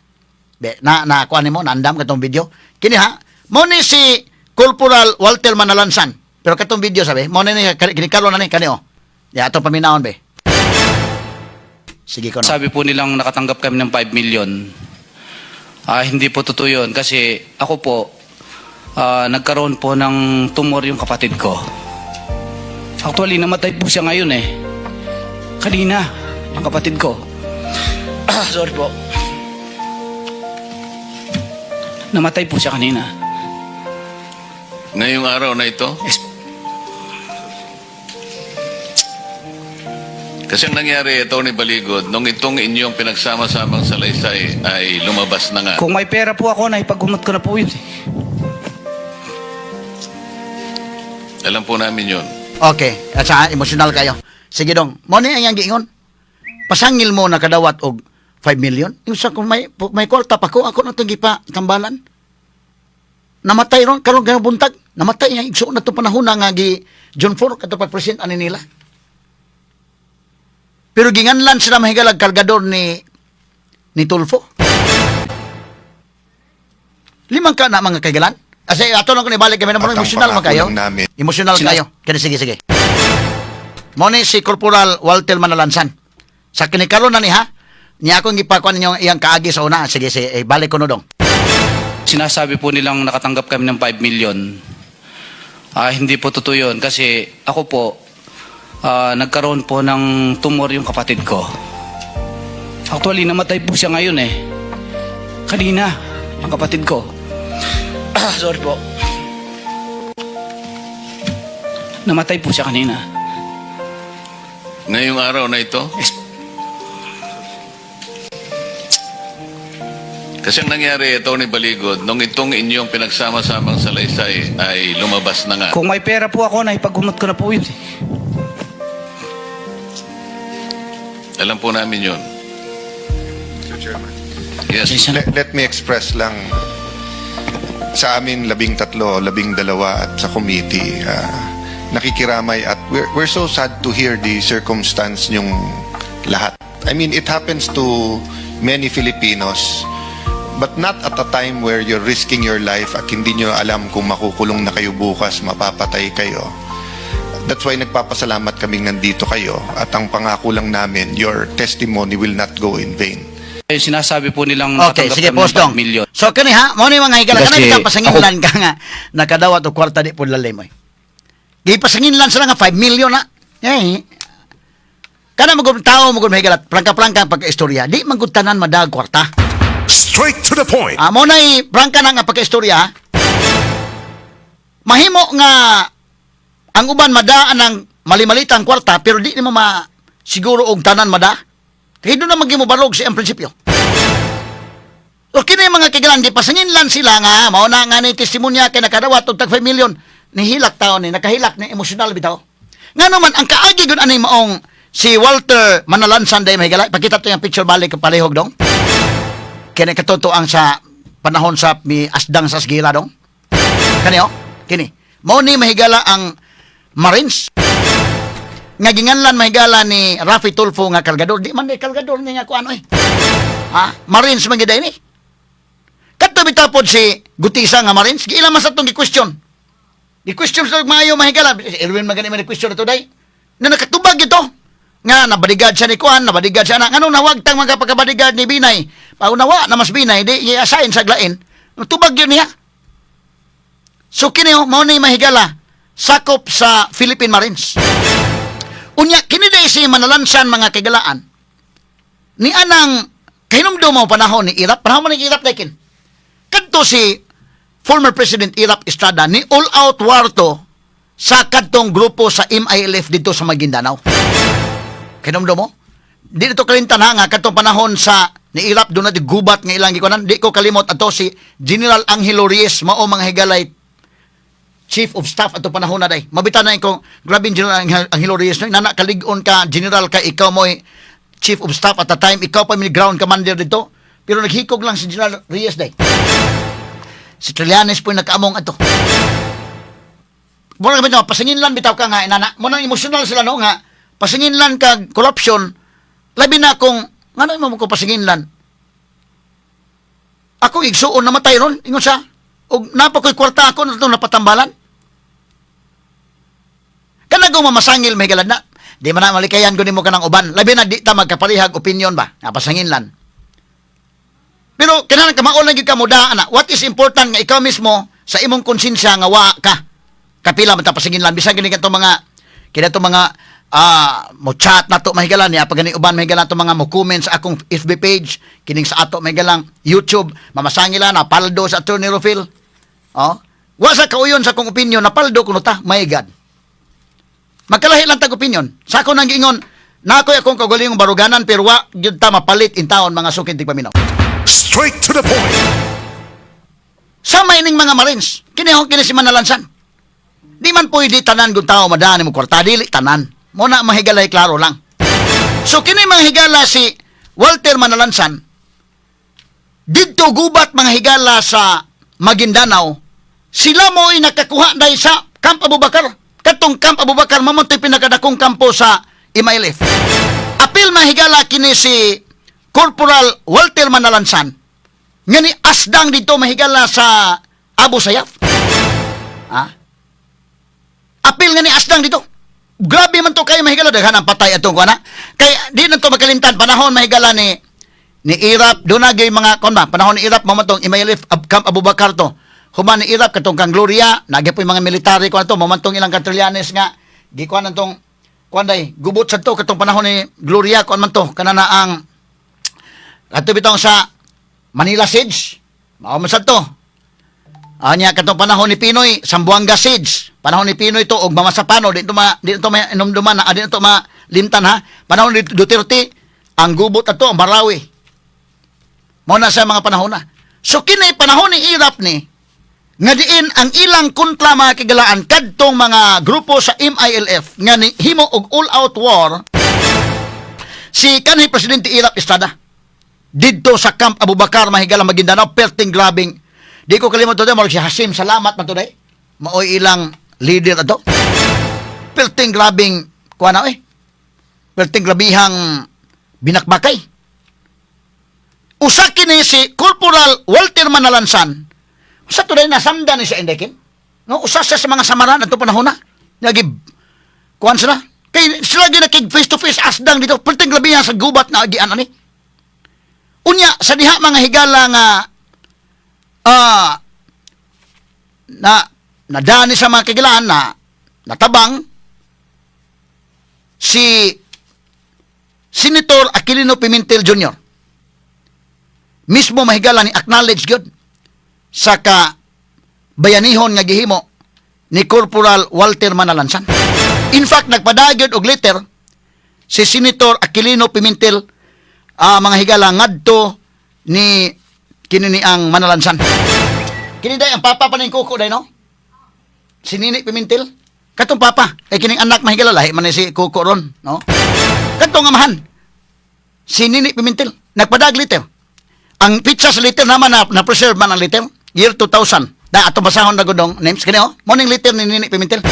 Na kuan mo, naandam katong video. Kini ha, mo ni si Corporal Walter Manalansan. Pero katong video sabi, mo ni kinikaro na ni kanio. Ya atong paminawon be. Sige ko no. Sabi po nilang nakatanggap kami ng 5 million. Hindi po totoo yun kasi ako po, nagkaroon po ng tumor yung kapatid ko. Actually, namatay po siya ngayon eh. Kanina, ang kapatid ko. Sorry po. Namatay po siya kanina. Ngayong araw na ito, Yes. kasi ang nangyari, Tony Baligod, nung itong inyong pinagsama-samang salaysay ay lumabas na nga. Kung may pera po ako, naipagumot ko na po yun. Alam po namin yun. Okay, at sa emotional kayo. Sige dong, mo ni ang iyang giingon. Pasangil mo na kadawat og 5 million. Yung sa kung may kwarta pa ko, ako na itong gipa tambalan. Namatay ron, karon kayong buntag. Namatay yung igso na itong panahon na nga gi John 4, kato pag-present ani nila. Pero ginganlan sila mahigalag kargador ni Tulfo. Limang ka na mga kaigalan. Kasi ato lang ko nibalik kami na At ang emotional man kayo. pangako lang namin. Emotional kayo. Kaya sige. Mo ni si Corporal Walter Manalansan. Sa kinikaroon na ni ha, niya akong gipakuan ninyo iyang kaagi sa una. Sige, balik ko no dong. Sinasabi po nilang nakatanggap kami ng 5 million. Hindi po totoo yun kasi ako po, nagkaroon po ng tumor yung kapatid ko. Actually, namatay po siya ngayon eh. Kanina, ang kapatid ko. Sorry po. Namatay po siya kanina. Ngayong araw na ito, Yes. kasi ang nangyari, Tony Baligod, nung itong inyong pinagsama-samang salaysay ay lumabas na nga. Kung may pera po ako, naipagumot ko na po yun. Alam po namin yun. Mr. Chairman. Yes. Let me express lang sa amin 13, 12 at sa committee nakikiramay at we're so sad to hear the circumstance yung lahat. I mean, it happens to many Filipinos but not at a time where you're risking your life at hindi nyo alam kung makukulong na kayo bukas, mapapatay kayo. That's why nagpapasalamat kaming nandito kayo at ang pangako lang namin, your testimony will not go in vain. Yung sinasabi po nilang Okay, nakatanggap sige, kami post ng 5 dong. million. So, kani ha, mo ni mga higala. Kasi Kana ka pasanginlan ka nga, nakadawat o kwarta di po lalay mo. Gipasanginlan sila nga 5 million na. Eh, kana magod tao, magod mahigala, prangka-prangka ang pagka-istorya. Di magudtanan madag kwarta. Straight to the point. Mo na prangka na nga pagka-istorya. Mahimo nga ang uban madaan ng mali-malitang kwarta, pero di mo siguro og tanan mada. Kaya doon na maging balog siya ang prinsipyo. O kini mga kigalan, di pasangin lang sila nga, mauna nga ni testimonya kay nakadawat og tag 5 million, nihilak tao ni, nakahilak ni emosyonal bitaw. Nga naman, ang kaagi gun anay maong si Walter Manalansan day mahigala, pakita to yung picture balik palihog dong. Kini katotoang sa panahon sa mi asdang sa Sgira dong. Kani kini. Mao ni mahigala ang Marines. Nga ginganlan mahigala ni Rafi Tulfo nga kargador. Di man ni kargador niya nga kung ano eh. Marines man giday ni. Kadto bitapod si Gutisa nga Marines, giila man sa tong gi-question. Gi-question sa maayo mahigala. Erwin magani man gi-question ito day. Na nakatubag ito. Nga nabadigad siya ni Kuan, nabadigad siya na. Anong nawagtang mga pagkabadigad ni Binay? Paunawa na mas binay, di i-assign sa glain. Tubag yun niya. So kini mao ni mahigala sakop sa Philippine Marines. Unya kini day si manalansan mga kagalaan. Ni anang kahinumdum mo panahon ni Irap, panahon ni Irap dakin. Kadto si former President Irap Estrada ni all out war to sa kadtong grupo sa MILF dito sa Maguindanao. Kahinumdum mo? Di dito kalintan ha nga kadtong panahon sa ni Irap doon na di gubat nga ilang gikunan. Di ko kalimot ato si General Angelo Reyes mao mga higalay Chief of Staff ato panahon na day. Mabitan na ko grabe General Angelo Reyes no nana kalig-on ka general ka ikaw mo'y Chief of Staff at the time ikaw pa mi ground commander dito pero naghikog lang si General Reyes day. Si Trillanes po nagkaamong ato. Muna kami pasingin lang bitaw ka nga inana. Muna emotional sila no nga pasingin lang kag corruption labi na kung ngano mo ko pasingin lang. Ako igsuon namatay ron ingon sa og napakoy kwarta ako na itong napatambalan. Kanagaw mamasangil may galad na. Di man na malikayan ko nimo kanang uban. Labi na di ta magkaparihag opinion ba. Napasangin lan. Pero kinahanglan ka maol lagi ka muda ana. What is important nga ikaw mismo sa imong konsensya nga wa ka. Kapila man ta pasangin lan bisan kini kanto mga mo chat na to mahigalan niya pag gani uban mahigalan to mga mo comment sa akong FB page kining sa ato mahigalang YouTube mamasangila na paldo sa Attorney Rufil wa sa kauyon sa akong opinion na paldo kuno ta my God magkalahi lang tag opinion sa ako nang giingon na ako'y akong kagaling baruganan pero wa gyud ta mapalit in taon mga sukid tig paminaw Straight to the point. sa maining mga Marines kini si manalansan di man pwede tanan kung tao madaan mo kwarta dili tanan mo na mahigalay klaro lang. So kini mga higala si Walter Manalansan didto gubat mga higala sa Maguindanao sila mo ay nakakuha dahil sa Camp Abubakar katong Camp Abubakar mamontoy pinakadakong kampo sa MILF. Apil mga higala kini si Corporal Walter Manalansan nga ni asdang dito mahigala sa Abu Sayyaf. Apil nga ni asdang dito. Grabe man to kayo mahigala daghan ang patay atong kuana. Kay di na to magkalimtan panahon mahigala ni Irap do na gyud mga kon ba panahon ni Irap mo man tong MILF Camp Abubakar to. Human ni Irap katong kang Gloria nagyapoy mga military ko to mo man tong ilang Trillanes nga gikuan tong kuanday gubot sa to katong panahon ni Gloria kuan man to kanana ang ato bitong sa Manila Siege mao man sa to. Anya katong panahon ni Pinoy Sambuanga Siege panahon ni Pinoy to og mamasapano dito may inumduman na dito malimtan ha panahon ni Duterte ang gubot ato ang Marawi mao na sa mga panahon na so kini panahon ni Irap ni nga diin ang ilang kontra mga kagalaan kadtong mga grupo sa MILF nga ni himo og all out war si kanhi Presidente Irap Estrada didto sa Camp Abubakar mahigala Maguindanao perting grabing di ko kalimot to mo si Hasim salamat man to day maoy ilang leader ato. Perting grabing kuana perting grabihang binakbakay. Usa kini si Corporal Walter Manalansan. Usa to day nasamdan ni sa Indekin. No, usa sa mga samaran ato panahon na. Nagi kuan sila. Kay sila ginakig face to face asdang dito. Perting grabihang sa gubat na agian ani. Unya sa diha mga higala nga nadani sa mga kagilaan na natabang si Senator Aquilino Pimentel Jr. Mismo mahigala ni acknowledge gyud sa kabayanihon nga gihimo ni Corporal Walter Manalansan. In fact, nagpadagyod og letter si Senator Aquilino Pimentel mga higala ngadto ni kini ang Manalansan. Kini day ang papa pa ning kuko day no? Si Nini Pimentel. Katong papa, kay kining anak mahigala lahi man si kuko ron, no? Katong amahan. Si Nini Pimentel nagpadag letter. Ang pizza sa letter naman na preserve man ang letter year 2000. Da ato basahon na gudong names kini morning letter ni Nini Pimentel.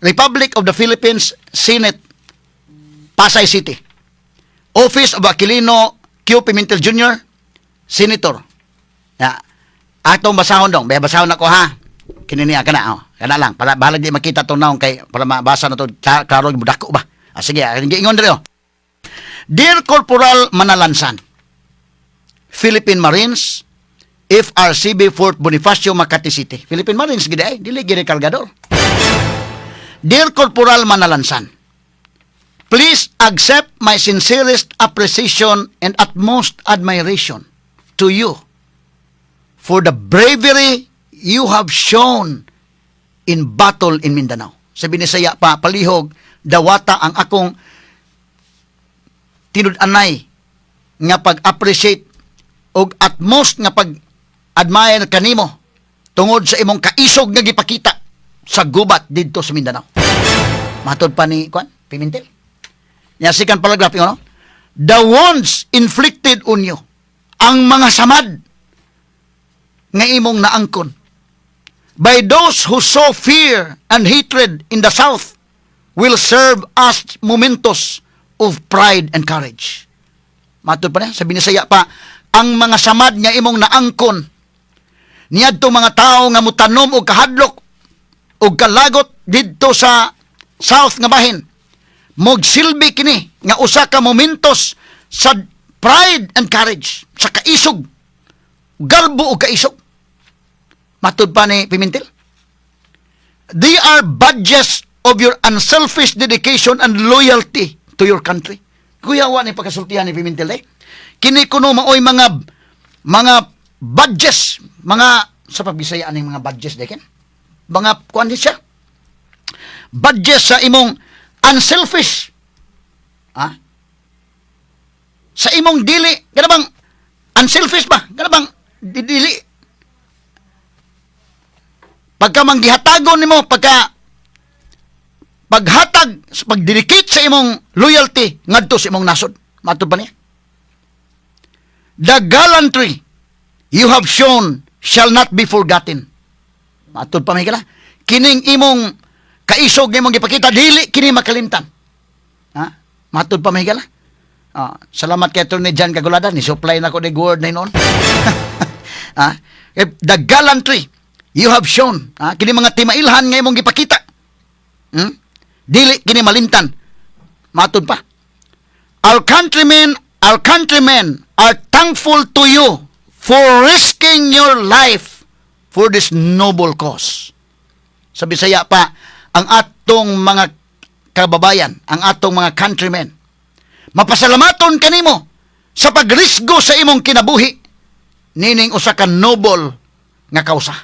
Republic of the Philippines Senate Pasay City. Office of Aquilino Q. Pimentel Jr. Senator. Atong basahon dong. Basahon ako ha. Kininiya ka na. Kana lang. Para bahala di makita itong naong kay para mabasa na ito. Klaro yung budako ba? Sige. Ingon rin. Dear Corporal Manalansan. Philippine Marines, FRCB Fort Bonifacio, Makati City. Philippine Marines, gid ay, dili gid kargador. Dear Corporal Manalansan, please accept my sincerest appreciation and utmost admiration to you for the bravery you have shown in battle in Mindanao. Sa Binisaya pa, palihog, dawata ang akong tinud-anay nga pag-appreciate o utmost nga pag-admire kanimo tungod sa imong kaisog nga gipakita sa gubat didto sa Mindanao. Matod pa ni Pimentel. Yasikan paragraph no? The wounds inflicted on you, ang mga samad nga imong naangkon by those who sow fear and hatred in the South will serve as mementos of pride and courage. Matod pa niya, sa Binisaya pa, ang mga samad nga imong naangkon niadto mga tao nga mutanom og kahadlok og kalagot didto sa South nga bahin, mogsilbi kini nga usa ka momentos sa pride and courage, sa kaisog, galbo o kaisog. Matod pa ni Pimentel, they are badges of your unselfish dedication and loyalty to your country. Kuyawa ni pagkasultihan ni Pimentel eh. Kini kuno maoy mga badges, mga sa pagbisaya aning mga badges deken. Mga kuan siya. Badges sa imong unselfish. Ha? Sa imong dili, kana bang unselfish ba? Kana bang dili pagka manggihatagon nimo, paghatag, pagdedicate sa imong loyalty ngadto sa imong nasod. Matod pa niya. The gallantry you have shown shall not be forgotten. Matod pa may kala. Kining imong kaisog imong gipakita, dili kini makalimtan. Ha? Matod pa may kala. Salamat kay Atty. Jan Kaguladan, ni supply na ko ni word na noon. The gallantry you have shown, kini mga timailhan nga imong gipakita. Dili kini malimtan. Matod pa. Our countrymen are thankful to you for risking your life for this noble cause. Sa Bisaya pa, ang atong mga kababayan, ang atong mga countrymen, mapasalamaton kanimo sa pagrisgo sa imong kinabuhi nining usa ka noble nga kausa.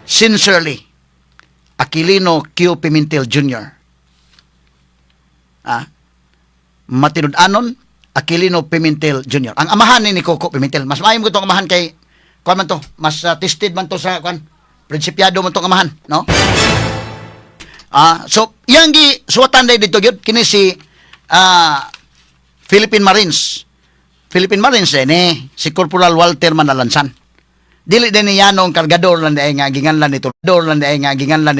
Sincerely, Aquilino Q. Pimentel Jr. Matinud-anon, Aquilino Pimentel Jr. Ang amahan ni Coco Pimentel. Mas maayo mo itong amahan kay, kuan man to, mas tested man to sa, kuan, prinsipyado man itong amahan, no? So, yang gi, suwatan day dito yun, kini si, Philippine Marines. Philippine Marines si Corporal Walter Manalansan. Dili din ni Yanong kargador lang day nga ginganlan ni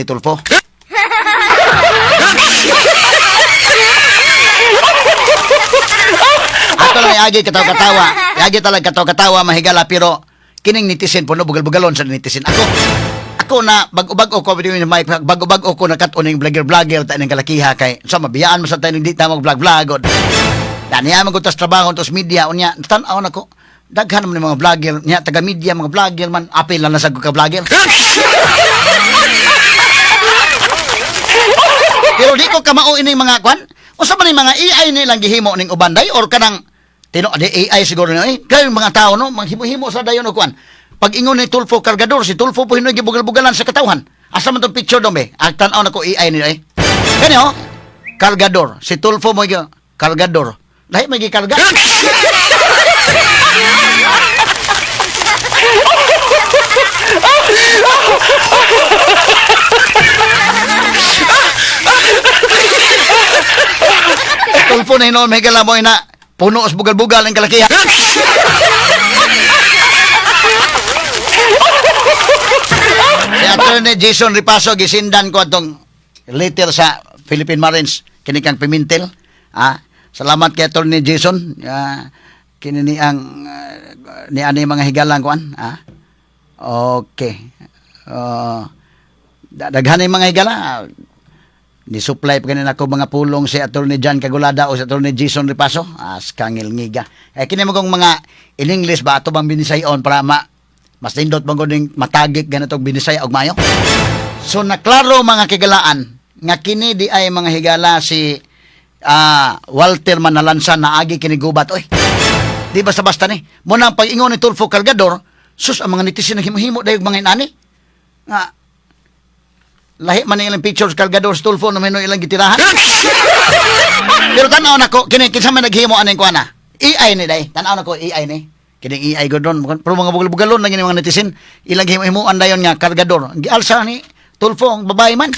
Tulfo. Ato lang agi katawa-katawa. Agi talaga katawa-katawa mahigala pero kining netizen po no bugal-bugalon sa netizen. Ako na bag-ubag ko video ni Mike, bag-ubag ko na katuning vlogger ta ning kalakiha kay sa mabiyaan mo sa tayo di ta mag-vlog. Daniya magutas trabaho tos media unya tan-aw nako. Daghan man mga vlogger nya taga media mga vlogger man apil lang sa ka vlogger. Pero di ko kamao ining mga kwan. Usa man ni mga AI nilang gihimo ning ubanday or kanang AI siguro ni kay mga tao no maghimo-himo sa dayon og kwan. Pag ingon ni Tulfo kargador, si Tulfo po hinoy gibugal-bugalan sa katawhan. Asa man tong picture do be? Tan-aw nako AI ni Kani ho? Kargador. Si Tulfo mo kargador. Lahi may gikarga. Tulfo na hinon, may galamoy na puno os bugal-bugal ang kalakihan. Si Atty. Jason Ripaso, gisindan ko atong letter sa Philippine Marines, kinikang Pimentel. Salamat kay Atty. Jason. Kini ni ang ni ani mga higalang kuan. Okay. Daghan mga higala. Ni-supply pa ganin ako mga pulong si Attorney John Cagulada o si Attorney Jason Ripaso. As kangil ngiga. Kini mo kong mga in English ba ato bang binisayon para mas nindot bang kuning matagik ganitong binisay og mayo. So naklaro mga kigalaan nga kini di ay mga higala si Walter Manalansan na agi kini gubat oy. Di basta-basta ni. Mo nang pag-ingon ni Tulfo Cargador, sus ang mga netizen naghimo-himo dayog mga inani. Nga lahi man ilang pictures Cargador Tulfo na may ilang gitirahan. Pero tanaw nako kini kinsa man naghimo aning kuana. AI ni day. Tanaw nako AI ni. Kini AI god don. Pero mga bugal-bugalon lang mga netizen ilang himo-himoan dayon nga Cargador. Gialsa ni Tulfo ang babae man.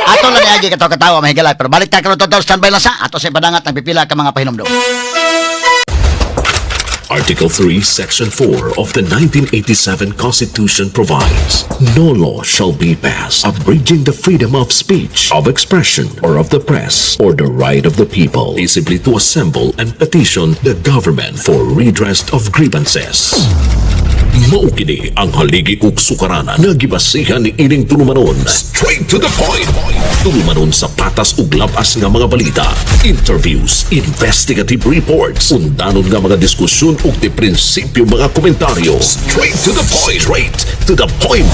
Ato lang niagi katawa mahigala pero balik ta karon total standby lang sa ato sa padangat nagpipila ka mga pahinomdom. Article 3, Section 4 of the 1987 Constitution provides, no law shall be passed abridging the freedom of speech, of expression, or of the press, or the right of the people, peaceably to assemble and petition the government for redress of grievances. Maukini ang haligi ug sukaranan nga gibasihan ni ining tulumanon. Straight to the point. Tulumanon sa patas ug labas nga mga balita, interviews, investigative reports, undanon nga mga diskusyon ug di prinsipyo mga komentaryo. Straight to the point. Straight to the point.